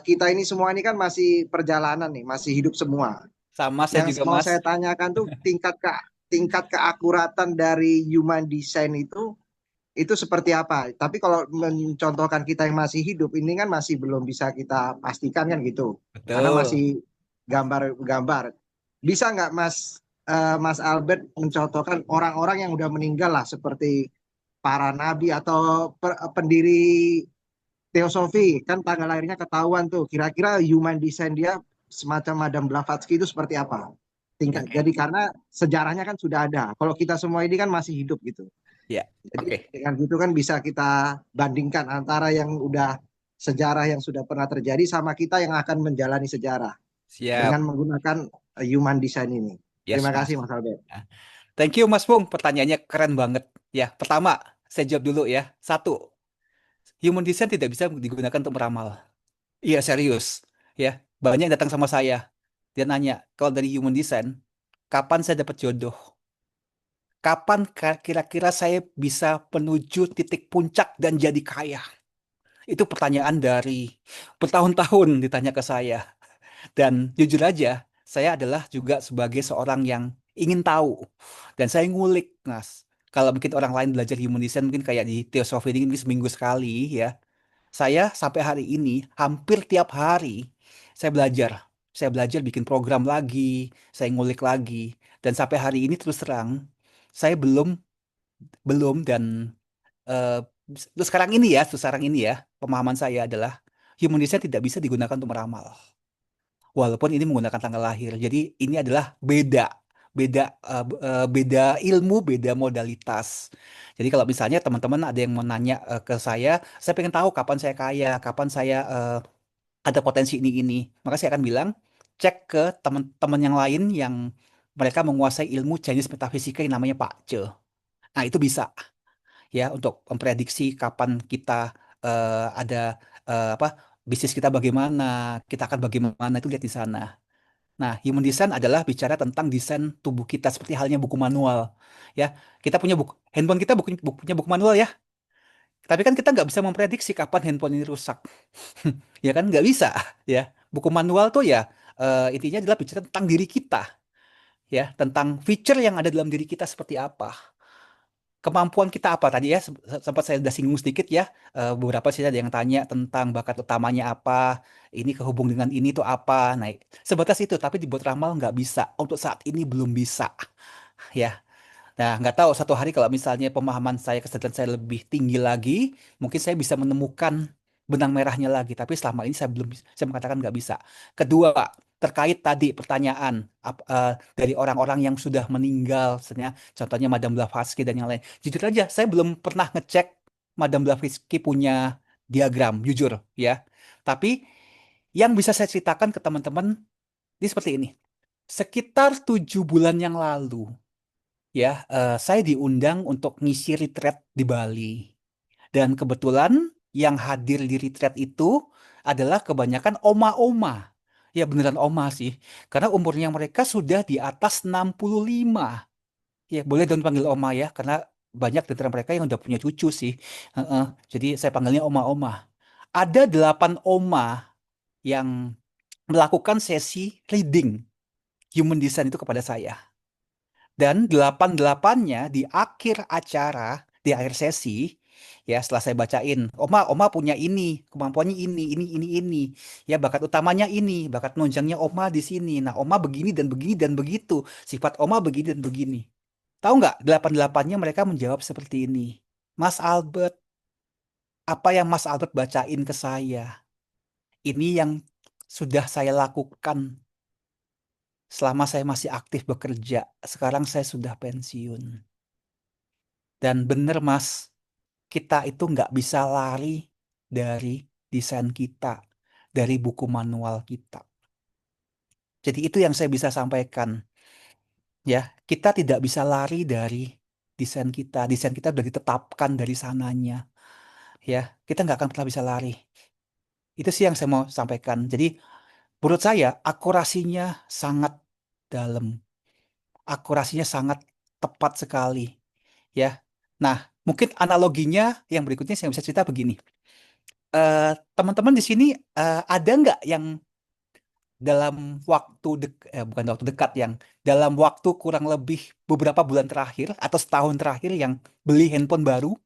kita ini semua ini kan masih perjalanan nih, masih hidup semua. Sama saya Yang juga mau Mas. saya tanyakan tuh tingkat keakuratan dari human design itu seperti apa? Tapi kalau mencontohkan kita yang masih hidup ini kan masih belum bisa kita pastikan kan gitu. Karena Betul. masih gambar-gambar. Bisa nggak Mas Mas Albert mencontohkan orang-orang yang udah meninggal lah seperti para nabi atau pendiri teosofi kan tanggal lahirnya ketahuan tuh. Kira-kira human design dia semacam Madame Blavatsky itu seperti apa? Tingkat. Oke. Jadi karena sejarahnya kan sudah ada. Kalau kita semua ini kan masih hidup gitu. Ya, Jadi oke. dengan gitu kan bisa kita bandingkan antara yang udah sejarah yang sudah pernah terjadi sama kita yang akan menjalani sejarah dengan Siap. menggunakan human design ini. Yes, Terima kasih Mas. Mas Albert. Ya. Thank you, Mas Bung. Pertanyaannya keren banget. Ya, pertama, saya jawab dulu ya. Satu, human design tidak bisa digunakan untuk meramal. Iya, serius. Ya, banyak yang datang sama saya. Dia nanya, kalau dari human design, kapan saya dapat jodoh? Kapan kira-kira saya bisa menuju titik puncak dan jadi kaya? Itu pertanyaan dari bertahun-tahun ditanya ke saya. Dan jujur aja, saya adalah juga sebagai seorang yang ingin tahu. Dan saya ngulik, Mas. Kalau mungkin orang lain belajar human design, mungkin kayak di Theosophy ini mungkin seminggu sekali ya. Saya sampai hari ini, hampir tiap hari, saya belajar. Saya belajar bikin program lagi, saya ngulik lagi. Dan sampai hari ini terus terang, saya belum, belum dan eh, terus sekarang ini ya, pemahaman saya adalah human design tidak bisa digunakan untuk meramal. Walaupun ini menggunakan tanggal lahir. Jadi ini adalah beda, beda, beda ilmu, beda modalitas. Jadi kalau misalnya teman-teman ada yang mau nanya ke saya pengen tahu kapan saya kaya, kapan saya ada potensi ini. Maka saya akan bilang, cek ke teman-teman yang lain yang mereka menguasai ilmu Chinese metafisika yang namanya Pak Ce. Nah, itu bisa ya untuk memprediksi kapan kita ada apa bisnis kita bagaimana, kita akan bagaimana itu lihat di sana. Nah, human design adalah bicara tentang desain tubuh kita seperti halnya buku manual. Ya, kita punya buku handphone kita punya buku manual ya. Tapi kan kita nggak bisa memprediksi kapan handphone ini rusak. Ya kan nggak bisa ya. Buku manual tuh ya intinya adalah bicara tentang diri kita ya, tentang feature yang ada dalam diri kita seperti apa. Kemampuan kita apa tadi ya sempat saya udah singgung sedikit ya. Beberapa sih ada yang tanya tentang bakat utamanya apa, ini kehubung dengan ini tuh apa. Nah, sebatas itu tapi dibuat ramal nggak bisa, untuk saat ini belum bisa ya. Nah, nggak tahu satu hari kalau misalnya pemahaman saya, kesadaran saya lebih tinggi lagi, mungkin saya bisa menemukan benang merahnya lagi. Tapi selama ini saya belum, saya mengatakan nggak bisa. Kedua, terkait tadi pertanyaan dari orang-orang yang sudah meninggal, misalnya contohnya Madame Blavatsky dan yang lain. Jujur aja, saya belum pernah ngecek Madame Blavatsky punya diagram, jujur ya. Tapi yang bisa saya ceritakan ke teman-teman ini seperti ini. Sekitar 7 bulan yang lalu, ya, saya diundang untuk ngisi retreat di Bali. Dan kebetulan yang hadir di retreat itu adalah kebanyakan oma-oma. Ya beneran oma sih. Karena umurnya mereka sudah di atas 65. Ya boleh dong panggil oma ya. Karena banyak di antara mereka yang udah punya cucu sih. Heeh. Jadi saya panggilnya oma-oma. Ada 8 oma yang melakukan sesi reading human design itu kepada saya. Dan delapan-delapannya di akhir acara, di akhir sesi, ya setelah saya bacain, Oma punya ini, kemampuannya ini. Ya bakat utamanya ini, bakat nunjangnya Oma di sini. Nah, Oma begini dan begini dan begitu. Sifat Oma begini dan begini. Tahu nggak, delapan-delapannya mereka menjawab seperti ini. Mas Albert, apa yang Mas Albert bacain ke saya? Ini yang sudah saya lakukan selama saya masih aktif bekerja. Sekarang saya sudah pensiun. Dan bener Mas, kita itu nggak bisa lari dari desain kita, dari buku manual kita. Jadi itu yang saya bisa sampaikan. Ya, kita tidak bisa lari dari desain kita. Desain kita sudah ditetapkan dari sananya. Ya, kita nggak akan pernah bisa lari. Itu sih yang saya mau sampaikan. Jadi menurut saya akurasinya sangat dalam. Akurasinya sangat tepat sekali. Ya, nah mungkin analoginya yang berikutnya saya bisa cerita begini. eh, Teman-teman di sini ada nggak yang dalam bukan waktu dekat yang dalam waktu kurang lebih beberapa bulan terakhir atau setahun terakhir yang beli handphone baru?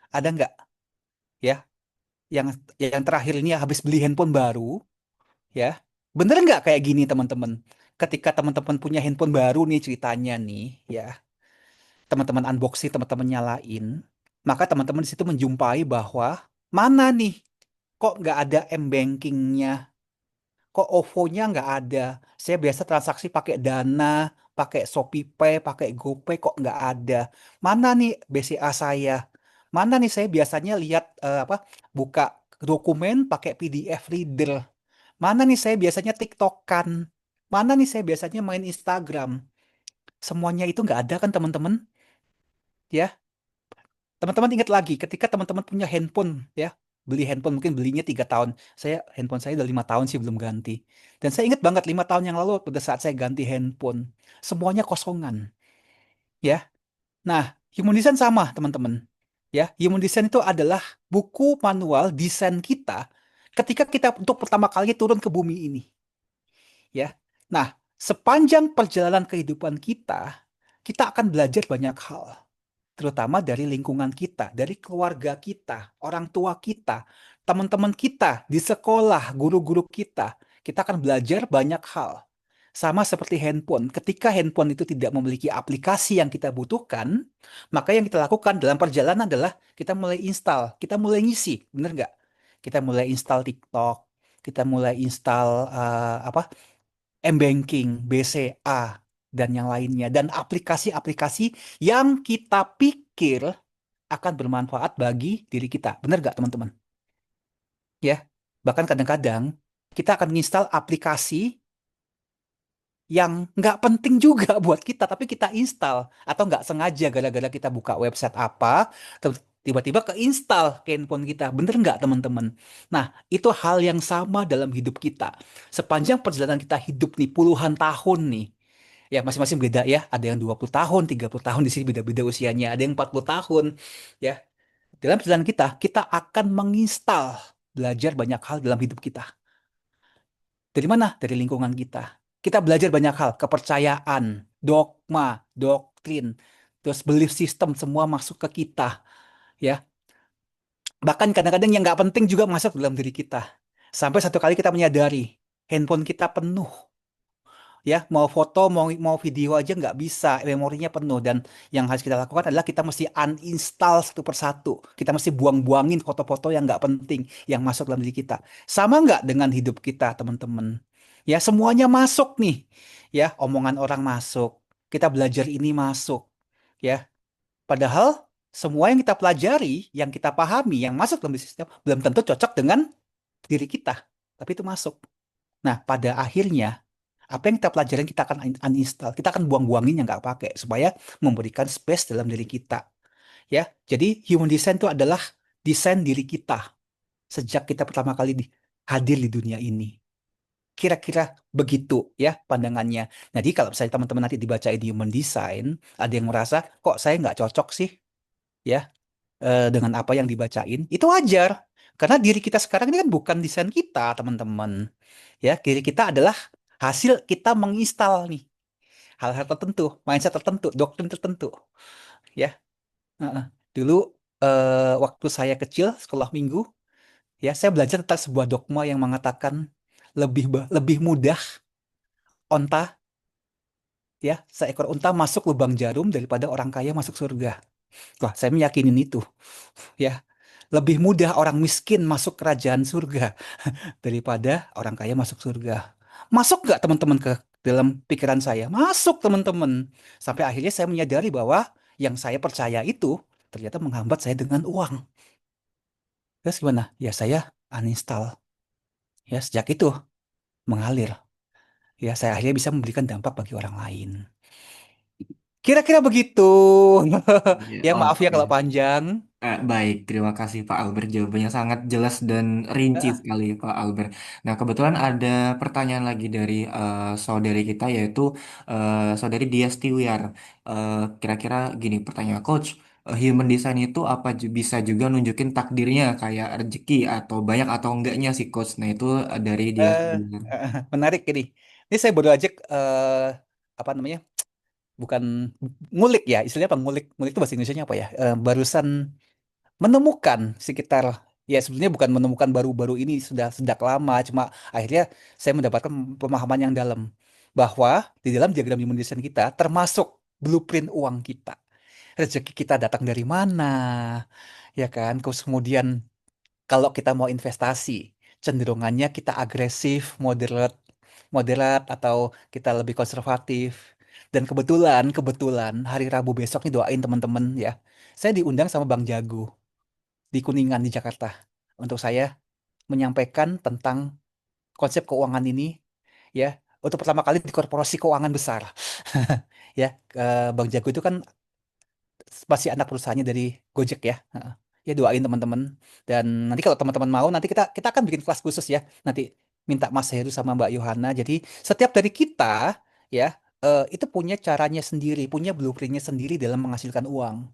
Ada nggak ya? Yang terakhir ini habis beli handphone baru ya? Bener nggak kayak gini teman-teman? ketika teman-teman punya handphone baru nih ceritanya nih, ya, teman-teman unboxing, teman-teman nyalain, maka teman-teman di situ menjumpai bahwa mana nih, kok nggak ada m-bankingnya, kok OVO-nya nggak ada. Saya biasa transaksi pakai Dana, pakai ShopeePay, pakai GoPay, kok nggak ada. Mana nih BCA saya? Mana nih saya biasanya lihat apa, buka dokumen pakai PDF reader. Mana nih saya biasanya TikTokan? Mana nih saya biasanya main Instagram? Semuanya itu nggak ada kan teman-teman? Ya, teman-teman ingat lagi ketika teman-teman punya handphone, ya, beli handphone mungkin belinya 3 tahun. Handphone saya udah 5 tahun sih belum ganti. Dan saya ingat banget 5 tahun yang lalu pada saat saya ganti handphone, semuanya kosongan, ya. Nah, Human Design sama teman-teman, ya. Human Design itu adalah buku manual desain kita ketika kita untuk pertama kali turun ke bumi ini, ya. Nah, sepanjang perjalanan kehidupan kita akan belajar banyak hal, terutama dari lingkungan kita, dari keluarga kita, orang tua kita, teman-teman kita di sekolah, guru-guru kita. Kita akan belajar banyak hal. Sama seperti handphone, ketika handphone itu tidak memiliki aplikasi yang kita butuhkan, maka yang kita lakukan dalam perjalanan adalah kita mulai install, kita mulai ngisi, bener nggak? Kita mulai install TikTok, kita mulai install apa, m-banking, BCA, dan yang lainnya. Dan aplikasi-aplikasi yang kita pikir akan bermanfaat bagi diri kita. Benar nggak, teman-teman? Ya, bahkan kadang-kadang kita akan menginstal aplikasi yang nggak penting juga buat kita, tapi kita install. Atau nggak sengaja gara-gara kita buka website apa, tiba-tiba keinstal ke handphone kita. Bener nggak, teman-teman? Nah, itu hal yang sama dalam hidup kita. Sepanjang perjalanan kita hidup nih, puluhan tahun nih, ya masing-masing beda ya. Ada yang 20 tahun, 30 tahun, di sini beda-beda usianya. Ada yang 40 tahun. Ya, dalam perjalanan kita akan menginstal belajar banyak hal dalam hidup kita. Dari mana? Dari lingkungan kita. Kita belajar banyak hal, kepercayaan, dogma, doktrin, terus belief system semua masuk ke kita, ya. Bahkan kadang-kadang yang nggak penting juga masuk dalam diri kita. Sampai satu kali kita menyadari handphone kita penuh, ya, mau foto mau mau video aja nggak bisa, memorinya penuh. Dan yang harus kita lakukan adalah kita mesti uninstall satu persatu, kita mesti buang-buangin foto-foto yang nggak penting yang masuk dalam diri kita. Sama nggak dengan hidup kita, teman-teman? Ya, semuanya masuk nih, ya, omongan orang masuk, kita belajar ini masuk, ya, padahal semua yang kita pelajari, yang kita pahami, yang masuk dalam sistem belum tentu cocok dengan diri kita, tapi itu masuk. Nah, pada akhirnya apa yang kita pelajarin kita akan uninstall, kita akan buang-buangin yang nggak pakai supaya memberikan space dalam diri kita, ya. Jadi human design itu adalah desain diri kita sejak kita pertama kali hadir di dunia ini. Kira-kira begitu ya pandangannya. Jadi kalau misalnya teman-teman nanti dibacain di human design, ada yang merasa kok saya nggak cocok sih, ya, dengan apa yang dibacain, itu wajar. Karena diri kita sekarang ini kan bukan desain kita, teman-teman. Ya, diri kita adalah hasil kita menginstal nih hal-hal tertentu, mindset tertentu, doktrin tertentu, ya. Heeh. Dulu waktu saya kecil sekolah minggu, ya, saya belajar tentang sebuah dogma yang mengatakan lebih mudah onta, ya, seekor unta masuk lubang jarum daripada orang kaya masuk surga. Wah, saya meyakinin itu, ya. Lebih mudah orang miskin masuk kerajaan surga daripada orang kaya masuk surga. Masuk nggak, teman-teman, ke dalam pikiran saya? Masuk, teman-teman. Sampai akhirnya saya menyadari bahwa yang saya percaya itu ternyata menghambat saya dengan uang. Terus gimana? Ya saya uninstall. Ya, sejak itu mengalir. Ya, saya akhirnya bisa memberikan dampak bagi orang lain. Kira-kira begitu. Iya, Ya, maaf ya oke. kalau panjang. Baik, terima kasih Pak Albert. Jawabannya sangat jelas dan rinci Eh, sekali Pak Albert. Nah, kebetulan ada pertanyaan lagi dari saudari kita yaitu saudari Dia Stiwiar. Kira-kira gini pertanyaan Coach, human design itu apa bisa juga nunjukin takdirnya kayak rezeki atau banyak atau enggaknya sih Coach? Nah, itu dari Dia eh, Stiwiar. Menarik ini. Ini saya baru aja apa namanya? Bukan ngulik ya, istilahnya apa, ngulik? Ngulik itu bahasa Indonesianya apa ya? Barusan menemukan sekitar, ya, sebenarnya bukan menemukan baru-baru ini, sudah sejak lama, cuma akhirnya saya mendapatkan pemahaman yang dalam bahwa di dalam diagram human design kita termasuk blueprint uang kita. Rezeki kita datang dari mana, ya kan? Terus kemudian kalau kita mau investasi, cenderungannya kita agresif, moderate, moderat atau kita lebih konservatif. Dan kebetulan hari Rabu besok nih doain teman-teman ya. Saya diundang sama Bang Jago di Kuningan di Jakarta untuk saya menyampaikan tentang konsep keuangan ini ya untuk pertama kali di korporasi keuangan besar. Ya, Bang Jago itu kan masih anak perusahaannya dari Gojek ya. Heeh. Ya doain teman-teman. Dan nanti kalau teman-teman mau nanti kita kita akan bikin kelas khusus ya. Nanti minta Mas Heru sama Mbak Yohana. Jadi setiap dari kita ya itu punya caranya sendiri, punya blueprintnya sendiri dalam menghasilkan uang.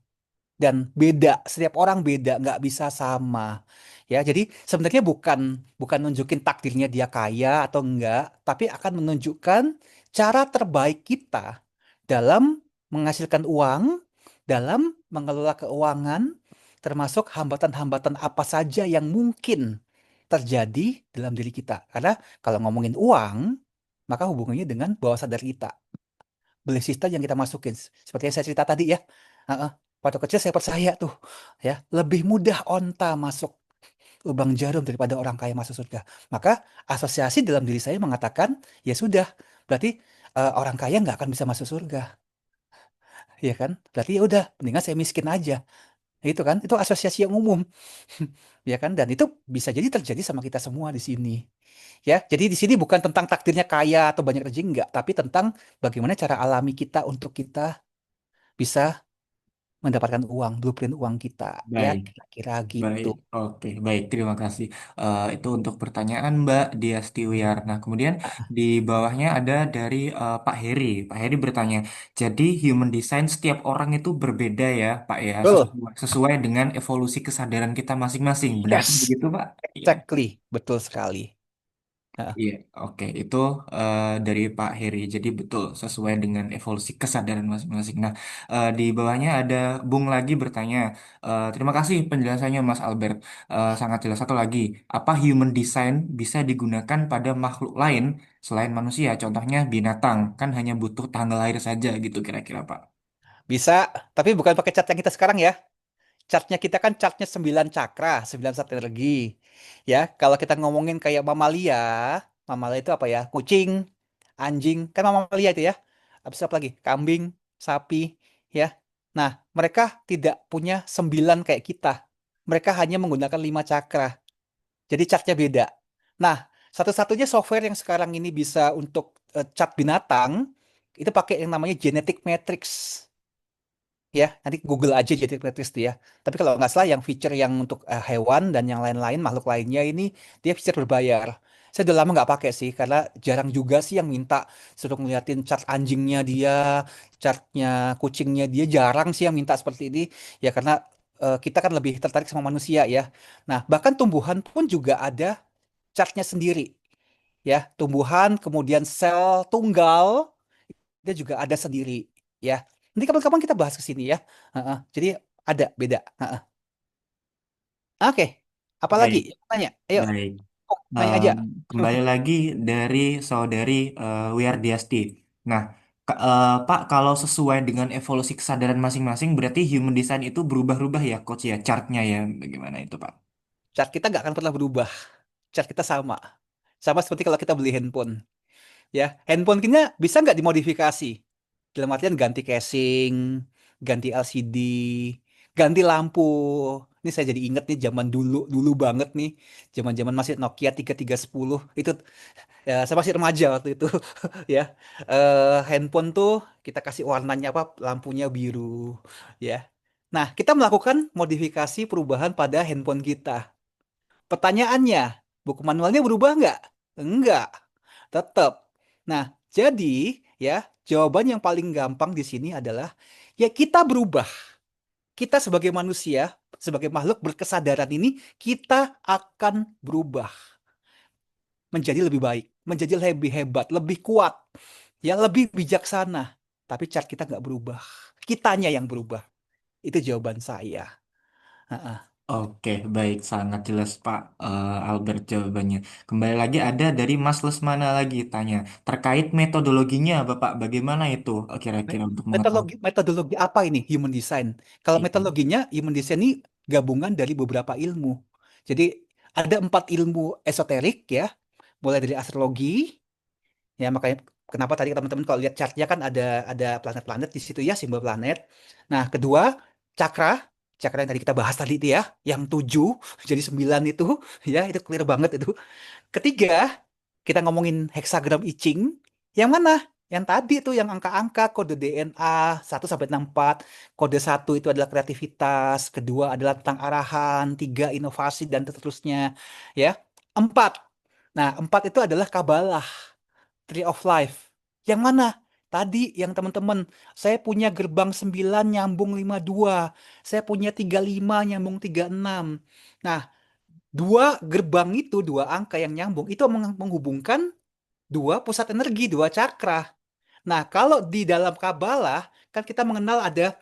Dan beda, setiap orang beda, nggak bisa sama. Ya, jadi sebenarnya bukan bukan nunjukin takdirnya dia kaya atau enggak, tapi akan menunjukkan cara terbaik kita dalam menghasilkan uang, dalam mengelola keuangan, termasuk hambatan-hambatan apa saja yang mungkin terjadi dalam diri kita. Karena kalau ngomongin uang, maka hubungannya dengan bawah sadar kita, belief system yang kita masukin. Seperti yang saya cerita tadi ya. Heeh. Waktu kecil saya percaya tuh ya, lebih mudah onta masuk lubang jarum daripada orang kaya masuk surga. Maka asosiasi dalam diri saya mengatakan, ya sudah, berarti orang kaya nggak akan bisa masuk surga, ya kan? Berarti ya udah, mendingan saya miskin aja. Itu kan, itu asosiasi yang umum, ya kan? Dan itu bisa jadi terjadi sama kita semua di sini. Ya, jadi di sini bukan tentang takdirnya kaya atau banyak rezeki enggak, tapi tentang bagaimana cara alami kita untuk kita bisa mendapatkan uang, blueprint uang kita. Ya, Baik. kira-kira gitu. Baik, oke, baik. Terima kasih. Itu untuk pertanyaan Mbak Diasti Wiar. Nah, kemudian di bawahnya ada dari Pak Heri. Pak Heri bertanya, jadi human design setiap orang itu berbeda ya, Pak ya, Betul. sesuai dengan evolusi kesadaran kita masing-masing. Benarkah Yes, begitu, Pak? Iya. exactly. Betul sekali. Heeh. Iya, oke. Itu dari Pak Heri. Jadi betul sesuai dengan evolusi kesadaran masing-masing. Nah, di bawahnya ada Bung lagi bertanya. Terima kasih penjelasannya Mas Albert. Sangat jelas. Satu lagi, apa human design bisa digunakan pada makhluk lain selain manusia? Contohnya binatang, kan hanya butuh tanggal lahir saja gitu kira-kira Pak. Bisa, tapi bukan pakai cat yang kita sekarang ya. Catnya kita kan catnya 9 cakra, 9 strategi. Ya, kalau kita ngomongin kayak mamalia, mamalia itu apa ya? Kucing, anjing, kan mamalia itu ya. Habis apa lagi? Kambing, sapi, ya. Nah, mereka tidak punya 9 kayak kita. Mereka hanya menggunakan 5 cakra. Jadi catnya beda. Nah, satu-satunya software yang sekarang ini bisa untuk cat binatang, itu pakai yang namanya genetic matrix. Ya, nanti Google aja jadi gratis tuh ya. Tapi kalau nggak salah yang feature yang untuk hewan dan yang lain-lain, makhluk lainnya ini dia feature berbayar. Saya udah lama nggak pakai sih, karena jarang juga sih yang minta suruh ngeliatin chart anjingnya dia, chartnya kucingnya dia, jarang sih yang minta seperti ini. Ya karena kita kan lebih tertarik sama manusia ya. Nah, bahkan tumbuhan pun juga ada chartnya sendiri. Ya, tumbuhan, kemudian sel tunggal, dia juga ada sendiri ya. Nanti kapan-kapan kita bahas ke sini ya. Heeh. Jadi ada beda. Heeh. Oke, apa lagi? Baik, Tanya, ayo, baik. tanya Em, aja. Kembali lagi dari saudari Wiardiasti. Nah, Pak, kalau sesuai dengan evolusi kesadaran masing-masing, berarti human design itu berubah-ubah ya, Coach ya, chartnya ya, bagaimana itu, Pak? Chart kita nggak akan pernah berubah. Chart kita sama. Sama seperti kalau kita beli handphone. Ya, handphone kita bisa nggak dimodifikasi? Dalam artian ganti casing, ganti LCD, ganti lampu. Ini saya jadi inget nih zaman dulu, dulu banget nih. Zaman-zaman masih Nokia 3310. Itu ya, saya masih remaja waktu itu. Ya, handphone tuh kita kasih warnanya apa? Lampunya biru. Ya. Nah, kita melakukan modifikasi perubahan pada handphone kita. Pertanyaannya, buku manualnya berubah nggak? Enggak, tetap. Nah, jadi ya jawaban yang paling gampang di sini adalah ya kita berubah. Kita sebagai manusia, sebagai makhluk berkesadaran ini, kita akan berubah menjadi lebih baik, menjadi lebih hebat, lebih kuat, ya lebih bijaksana. Tapi cara kita nggak berubah. Kitanya yang berubah. Itu jawaban saya. Ha-ha. Oke, baik, sangat jelas Pak Albert jawabannya. Kembali lagi ada dari Mas Lesmana lagi tanya terkait metodologinya, Bapak bagaimana itu kira-kira untuk mengetahui? Metodologi apa ini human design? Kalau Iya. metodologinya human design ini gabungan dari beberapa ilmu. Jadi ada 4 ilmu esoterik ya, mulai dari astrologi, ya makanya kenapa tadi teman-teman kalau lihat chartnya kan ada planet-planet di situ ya, simbol planet. Nah, kedua cakra, cakra yang tadi kita bahas tadi itu ya, yang 7 jadi 9 itu, ya itu clear banget itu. Ketiga, kita ngomongin hexagram I Ching, yang mana? Yang tadi tuh yang angka-angka kode DNA 1 sampai 64. Kode 1 itu adalah kreativitas, kedua adalah tentang arahan, tiga inovasi dan seterusnya, ya. Empat. Nah, empat itu adalah Kabalah, Tree of Life. Yang mana? Tadi yang teman-teman, saya punya gerbang 9 nyambung 52. Saya punya 35 nyambung 36. Nah, dua gerbang itu, dua angka yang nyambung, itu menghubungkan dua pusat energi, dua cakra. Nah, kalau di dalam Kabalah, kan kita mengenal ada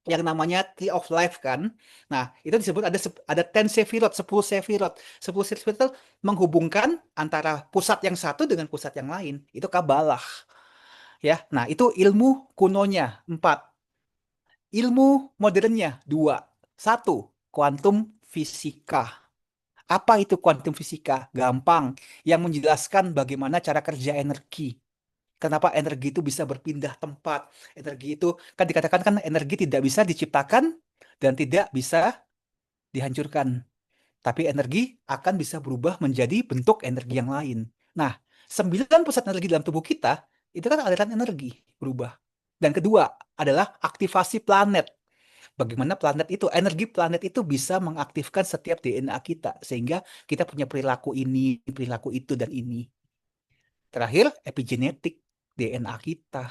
yang namanya Tree of Life kan. Nah, itu disebut ada 10 Sefirot, 10 Sefirot. 10 Sefirot itu menghubungkan antara pusat yang satu dengan pusat yang lain. Itu Kabalah. Ya, nah itu ilmu kunonya, 4. Ilmu modernnya, 2. Satu, kuantum fisika. Apa itu kuantum fisika? Gampang. Yang menjelaskan bagaimana cara kerja energi. Kenapa energi itu bisa berpindah tempat. Energi itu, kan dikatakan kan energi tidak bisa diciptakan dan tidak bisa dihancurkan. Tapi energi akan bisa berubah menjadi bentuk energi yang lain. Nah, 9 pusat energi dalam tubuh kita, itu kan aliran energi berubah. Dan kedua adalah aktivasi planet. Bagaimana planet itu, energi planet itu bisa mengaktifkan setiap DNA kita. Sehingga kita punya perilaku ini, perilaku itu, dan ini. Terakhir, epigenetik DNA kita.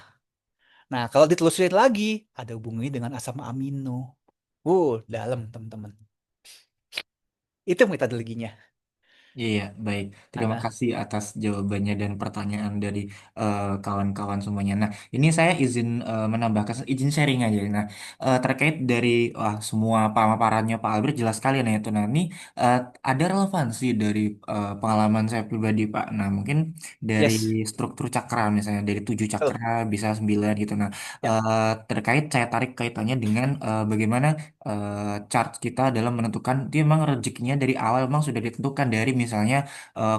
Nah, kalau ditelusurin lagi, ada hubungannya dengan asam amino. Dalam teman-teman. Itu metodologinya. Iya, baik. Terima Nah, kasih atas jawabannya dan pertanyaan dari kawan-kawan semuanya. Nah, ini saya izin menambahkan, izin sharing aja. Nah, terkait dari semua pemaparannya Pak Albert jelas sekali nah itu. Nah, ini eh, ada relevansi dari pengalaman saya pribadi, Pak. Nah, mungkin dari yes. struktur cakra misalnya dari 7 cakra Betul. bisa 9 gitu. Nah, Ya, terkait saya tarik kaitannya dengan bagaimana chart kita dalam menentukan dia memang rezekinya dari awal memang sudah ditentukan dari misalnya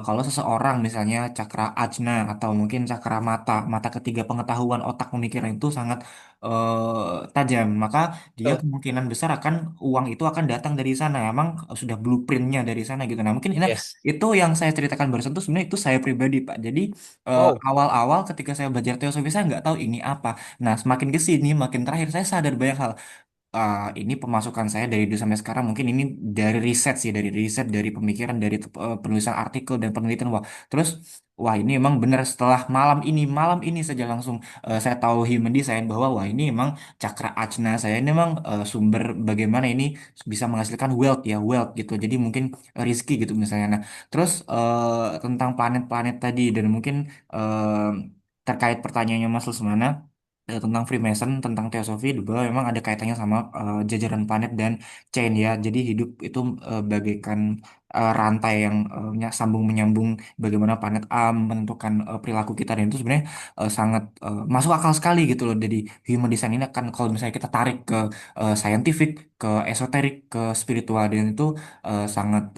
kalau seseorang misalnya cakra ajna atau mungkin cakra mata ketiga pengetahuan otak pemikiran itu sangat tajam maka dia betul. kemungkinan besar akan uang itu akan datang dari sana emang sudah blueprintnya dari sana gitu nah mungkin ini Yes. itu yang saya ceritakan barusan itu sebenarnya itu saya pribadi Pak jadi Wow. awal-awal ketika saya belajar teosofi saya nggak tahu ini apa nah semakin ke sini makin terakhir saya sadar banyak hal ini pemasukan saya dari dulu sampai sekarang mungkin ini dari riset sih dari riset dari pemikiran dari penulisan artikel dan penelitian wah terus wah ini emang benar setelah malam ini saja langsung saya tahu human design bahwa wah ini emang cakra ajna saya ini emang sumber bagaimana ini bisa menghasilkan wealth ya wealth gitu jadi mungkin rezeki gitu misalnya nah terus tentang planet-planet tadi dan mungkin terkait pertanyaannya Mas Lesmana tentang Freemason, tentang teosofi, bahwa memang ada kaitannya sama jajaran planet dan chain ya. Jadi hidup itu bagaikan rantai yang sambung menyambung bagaimana planet A menentukan perilaku kita dan itu sebenarnya sangat masuk akal sekali gitu loh. Jadi human design ini kan kalau misalnya kita tarik ke scientific, ke esoterik, ke spiritual dan itu sangat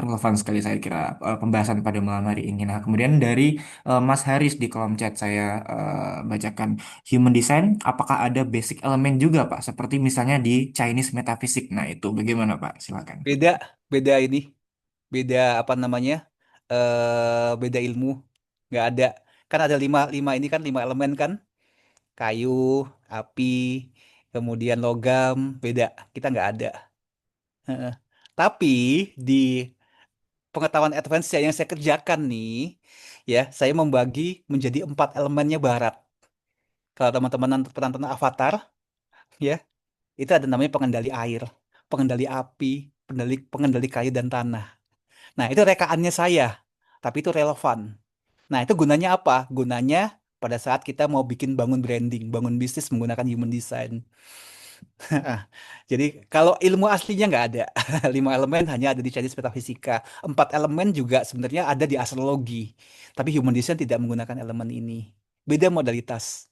relevan sekali saya kira pembahasan pada malam hari ini. Nah, kemudian dari Mas Haris di kolom chat saya bacakan. Human design, apakah ada basic elemen juga, Pak? Seperti misalnya di Chinese metaphysics. Nah, itu bagaimana, Pak? Silakan. Beda, beda ini, beda apa namanya? Beda ilmu. Nggak ada. Kan ada lima, lima ini kan 5 elemen kan? Kayu, api, kemudian logam, beda. Kita nggak ada. Heeh. Tapi di pengetahuan advance yang saya kerjakan nih, ya, saya membagi menjadi 4 elemennya barat. Kalau teman-teman pernah nonton Avatar, ya, itu ada namanya pengendali air, pengendali api, pengendali pengendali kayu dan tanah. Nah, itu rekaannya saya, tapi itu relevan. Nah, itu gunanya apa? Gunanya pada saat kita mau bikin bangun branding, bangun bisnis menggunakan human design. Jadi kalau ilmu aslinya nggak ada. 5 elemen hanya ada di Chinese Metafisika. 4 elemen juga sebenarnya ada di astrologi. Tapi human design tidak menggunakan elemen ini. Beda modalitas.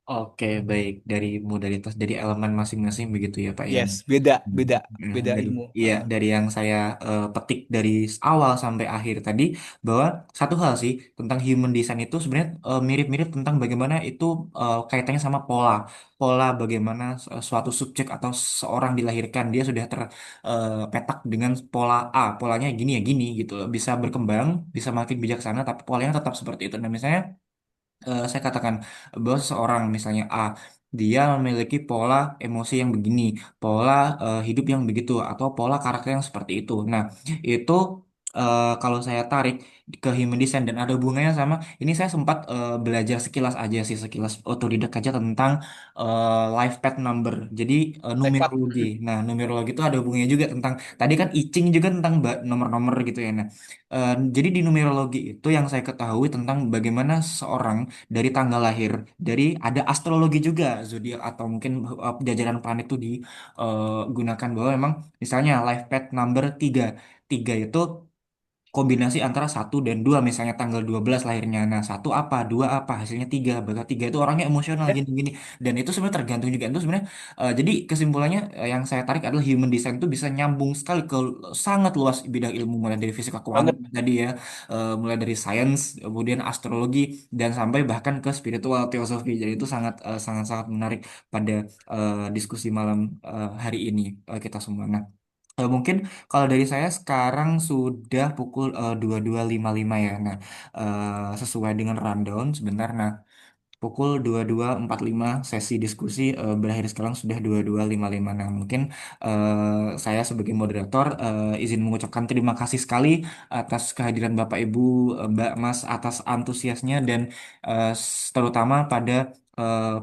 Oke, baik. Dari modalitas, dari elemen masing-masing begitu ya, Pak ya. Yes, beda, Hmm, beda, nah, beda dari ilmu. iya dari yang saya petik dari awal sampai akhir tadi bahwa satu hal sih tentang human design itu sebenarnya mirip-mirip tentang bagaimana itu kaitannya sama pola pola bagaimana suatu subjek atau seorang dilahirkan dia sudah terpetak dengan pola A, polanya gini ya gini gitu loh. Bisa berkembang, bisa makin bijaksana tapi polanya tetap seperti itu. Nah, misalnya saya katakan bahwa seseorang misalnya A, dia memiliki pola emosi yang begini, pola hidup yang begitu, atau pola karakter yang seperti itu. Nah, itu kalau saya tarik ke human design dan ada hubungannya sama ini saya sempat belajar sekilas aja sih, sekilas otodidak aja tentang life path number. Jadi Tepat. numerologi. Nah, numerologi itu ada hubungannya juga tentang tadi kan I Ching juga tentang nomor-nomor gitu ya. Nah, jadi di numerologi itu yang saya ketahui tentang bagaimana seorang dari tanggal lahir, dari ada astrologi juga zodiak atau mungkin jajaran planet itu digunakan bahwa memang misalnya life path number 3. 3 itu kombinasi antara satu dan dua misalnya tanggal 12 lahirnya nah satu apa dua apa hasilnya tiga bahkan tiga itu orangnya emosional Ya, gini-gini dan itu sebenarnya tergantung juga itu sebenarnya jadi kesimpulannya yang saya tarik adalah human design itu bisa nyambung sekali ke sangat luas bidang ilmu mulai dari fisika banget. kuantum tadi ya mulai dari sains kemudian astrologi dan sampai bahkan ke spiritual teosofi jadi itu sangat sangat sangat menarik pada diskusi malam hari ini kita semua nah mungkin kalau dari saya sekarang sudah pukul 22.55 ya. Nah, sesuai dengan rundown sebentar. Nah, pukul 22.45 sesi diskusi berakhir sekarang sudah 22.55. Nah, mungkin saya sebagai moderator izin mengucapkan terima kasih sekali atas kehadiran Bapak Ibu, Mbak Mas atas antusiasnya dan terutama pada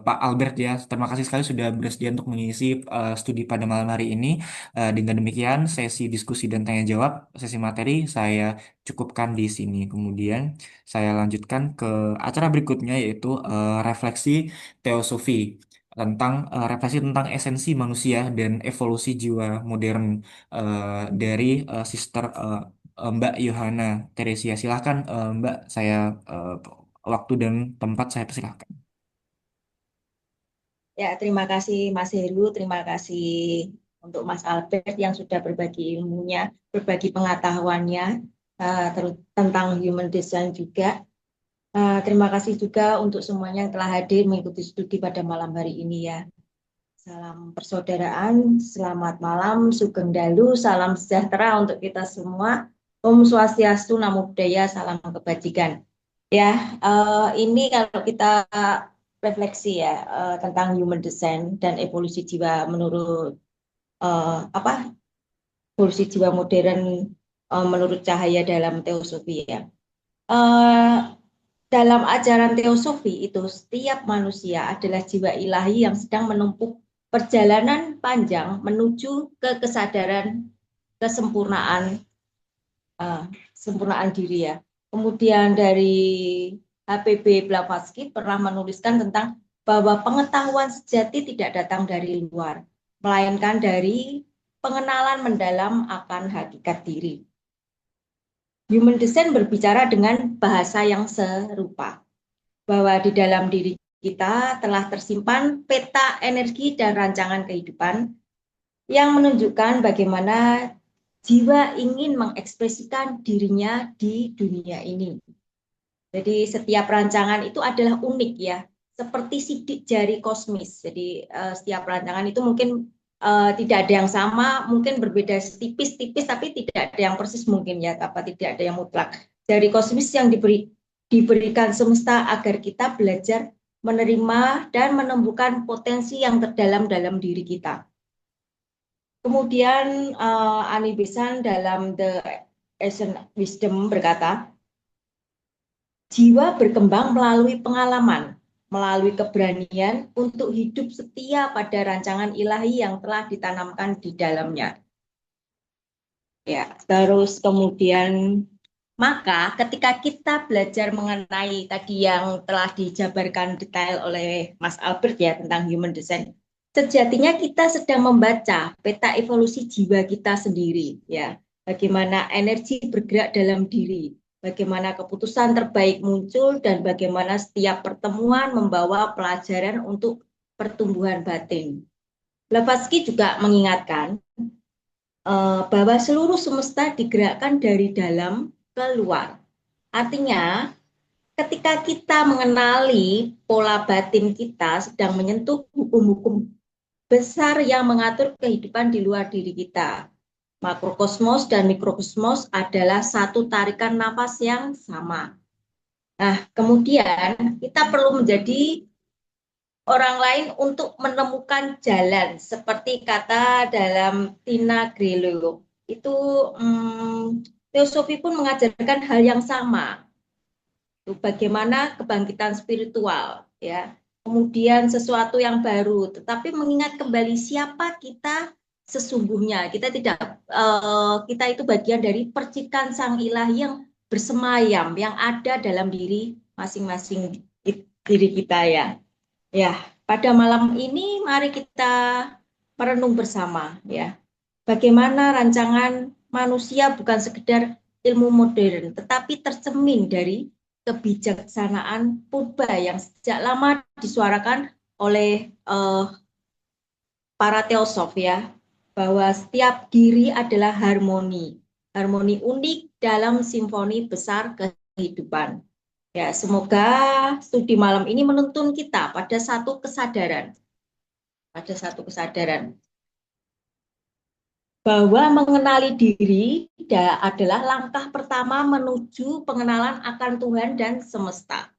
Pak Albert ya. Terima kasih sekali sudah bersedia untuk mengisi studi pada malam hari ini. Dengan demikian, sesi diskusi dan tanya jawab, sesi materi saya cukupkan di sini. Kemudian saya lanjutkan ke acara berikutnya yaitu refleksi teosofi tentang refleksi tentang esensi manusia dan evolusi jiwa modern dari Sister Mbak Yohana Teresia. Silahkan Mbak, saya waktu dan tempat saya persilahkan. Ya, terima kasih Mas Heru, terima kasih untuk Mas Albert yang sudah berbagi ilmunya, berbagi pengetahuannya tentang human design juga. Terima kasih juga untuk semuanya yang telah hadir mengikuti studi pada malam hari ini ya. Salam persaudaraan, selamat malam, Sugeng Dalu, salam sejahtera untuk kita semua. Om Swastiastu, Namo Buddhaya, salam kebajikan. Ya, ini kalau kita refleksi ya tentang human design dan evolusi jiwa menurut apa evolusi jiwa modern menurut Cahaya dalam teosofi ya. Eh, dalam ajaran teosofi itu setiap manusia adalah jiwa ilahi yang sedang menempuh perjalanan panjang menuju ke kesadaran kesempurnaan sempurnaan diri ya. Kemudian dari HPB Blavatsky pernah menuliskan tentang bahwa pengetahuan sejati tidak datang dari luar, melainkan dari pengenalan mendalam akan hakikat diri. Human design berbicara dengan bahasa yang serupa, bahwa di dalam diri kita telah tersimpan peta energi dan rancangan kehidupan yang menunjukkan bagaimana jiwa ingin mengekspresikan dirinya di dunia ini. Jadi setiap rancangan itu adalah unik ya, seperti sidik jari kosmis. Jadi setiap rancangan itu mungkin tidak ada yang sama, mungkin berbeda tipis-tipis, tapi tidak ada yang persis mungkin ya, apa tidak ada yang mutlak. Jari kosmis yang diberikan semesta agar kita belajar menerima dan menemukan potensi yang terdalam dalam diri kita. Kemudian Annie Besant dalam The Ancient Wisdom berkata, jiwa berkembang melalui pengalaman, melalui keberanian untuk hidup setia pada rancangan ilahi yang telah ditanamkan di dalamnya. Ya, terus kemudian maka ketika kita belajar mengenai tadi yang telah dijabarkan detail oleh Mas Albert ya tentang human design, sejatinya kita sedang membaca peta evolusi jiwa kita sendiri, ya. Bagaimana energi bergerak dalam diri, bagaimana keputusan terbaik muncul, dan bagaimana setiap pertemuan membawa pelajaran untuk pertumbuhan batin. Blavatsky juga mengingatkan bahwa seluruh semesta digerakkan dari dalam ke luar. Artinya, ketika kita mengenali pola batin kita sedang menyentuh hukum-hukum besar yang mengatur kehidupan di luar diri kita. Makrokosmos dan mikrokosmos adalah satu tarikan nafas yang sama. Nah, kemudian kita perlu menjadi orang lain untuk menemukan jalan, seperti kata dalam Tina Grelo. Itu teosofi pun mengajarkan hal yang sama. Itu bagaimana kebangkitan spiritual, ya. Kemudian sesuatu yang baru, tetapi mengingat kembali siapa kita sesungguhnya. Kita itu bagian dari percikan Sang Ilahi yang bersemayam, yang ada dalam diri masing-masing diri kita, ya. Ya, pada malam ini mari kita merenung bersama, ya. Bagaimana rancangan manusia bukan sekedar ilmu modern, tetapi tercermin dari kebijaksanaan purba yang sejak lama disuarakan oleh para teosof, ya, bahwa setiap diri adalah harmoni unik dalam simfoni besar kehidupan. Ya, semoga studi malam ini menuntun kita pada satu kesadaran bahwa mengenali diri adalah langkah pertama menuju pengenalan akan Tuhan dan semesta.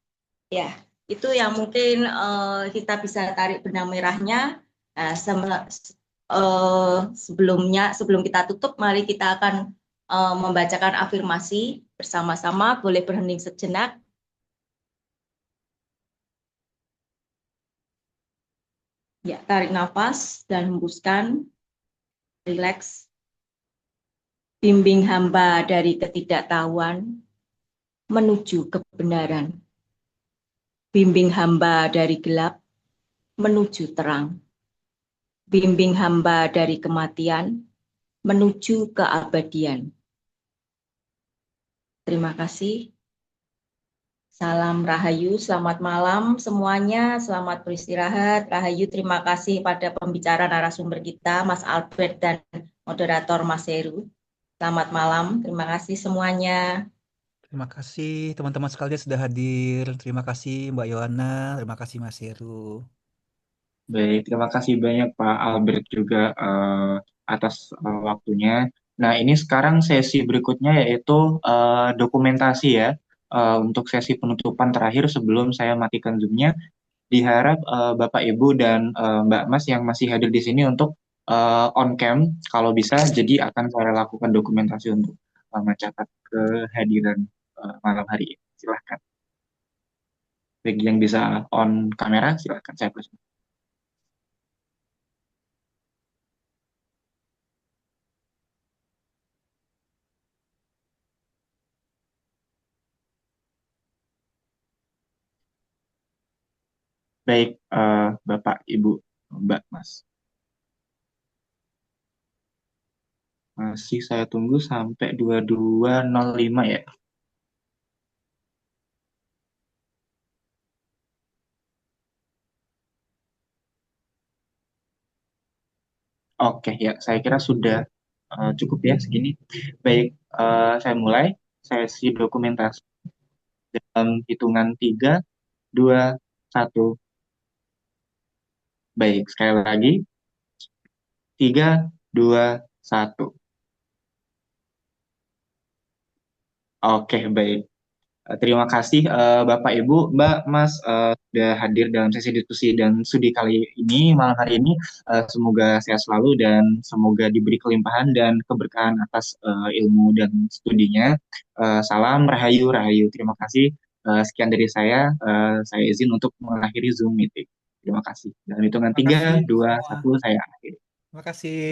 Ya, itu yang mungkin kita bisa tarik benang merahnya. Nah, sebelum kita tutup, mari kita akan membacakan afirmasi bersama-sama. Boleh berhening sejenak. Ya, tarik nafas dan hembuskan. Rileks. Bimbing hamba dari ketidaktahuan menuju kebenaran. Bimbing hamba dari gelap menuju terang. Bimbing hamba dari kematian menuju keabadian. Terima kasih. Salam Rahayu, selamat malam semuanya, selamat beristirahat. Rahayu, terima kasih pada pembicara narasumber kita, Mas Albert dan moderator Mas Heru. Selamat malam, terima kasih semuanya. Terima kasih teman-teman sekalian sudah hadir. Terima kasih Mbak Yohana, terima kasih Mas Heru. Baik, terima kasih banyak Pak Albert juga atas waktunya. Nah, ini sekarang sesi berikutnya yaitu dokumentasi ya. Untuk sesi penutupan terakhir sebelum saya matikan Zoom-nya, diharap Bapak Ibu dan Mbak Mas yang masih hadir di sini untuk on cam kalau bisa. Jadi akan saya lakukan dokumentasi untuk mencatat kehadiran malam hari ini. Silahkan. Bagi yang bisa on kamera, silahkan saya persilakan. Baik, Bapak, Ibu, Mbak, Mas. Masih saya tunggu sampai 22.05 ya. Oke, ya, saya kira sudah cukup ya segini. Baik, saya mulai sesi dokumentasi dalam hitungan 3, 2, 1. Baik, sekali lagi. 3, 2, 1. Oke, baik. Terima kasih Bapak Ibu, Mbak, Mas sudah hadir dalam sesi diskusi dan studi kali ini, malam hari ini. Semoga sehat selalu dan semoga diberi kelimpahan dan keberkahan atas ilmu dan studinya. Salam Rahayu, Rahayu. Terima kasih. Sekian dari saya izin untuk mengakhiri Zoom meeting. Terima kasih. Dalam hitungan Terima kasih 3, 2, semua. 1, saya akhiri. Terima kasih.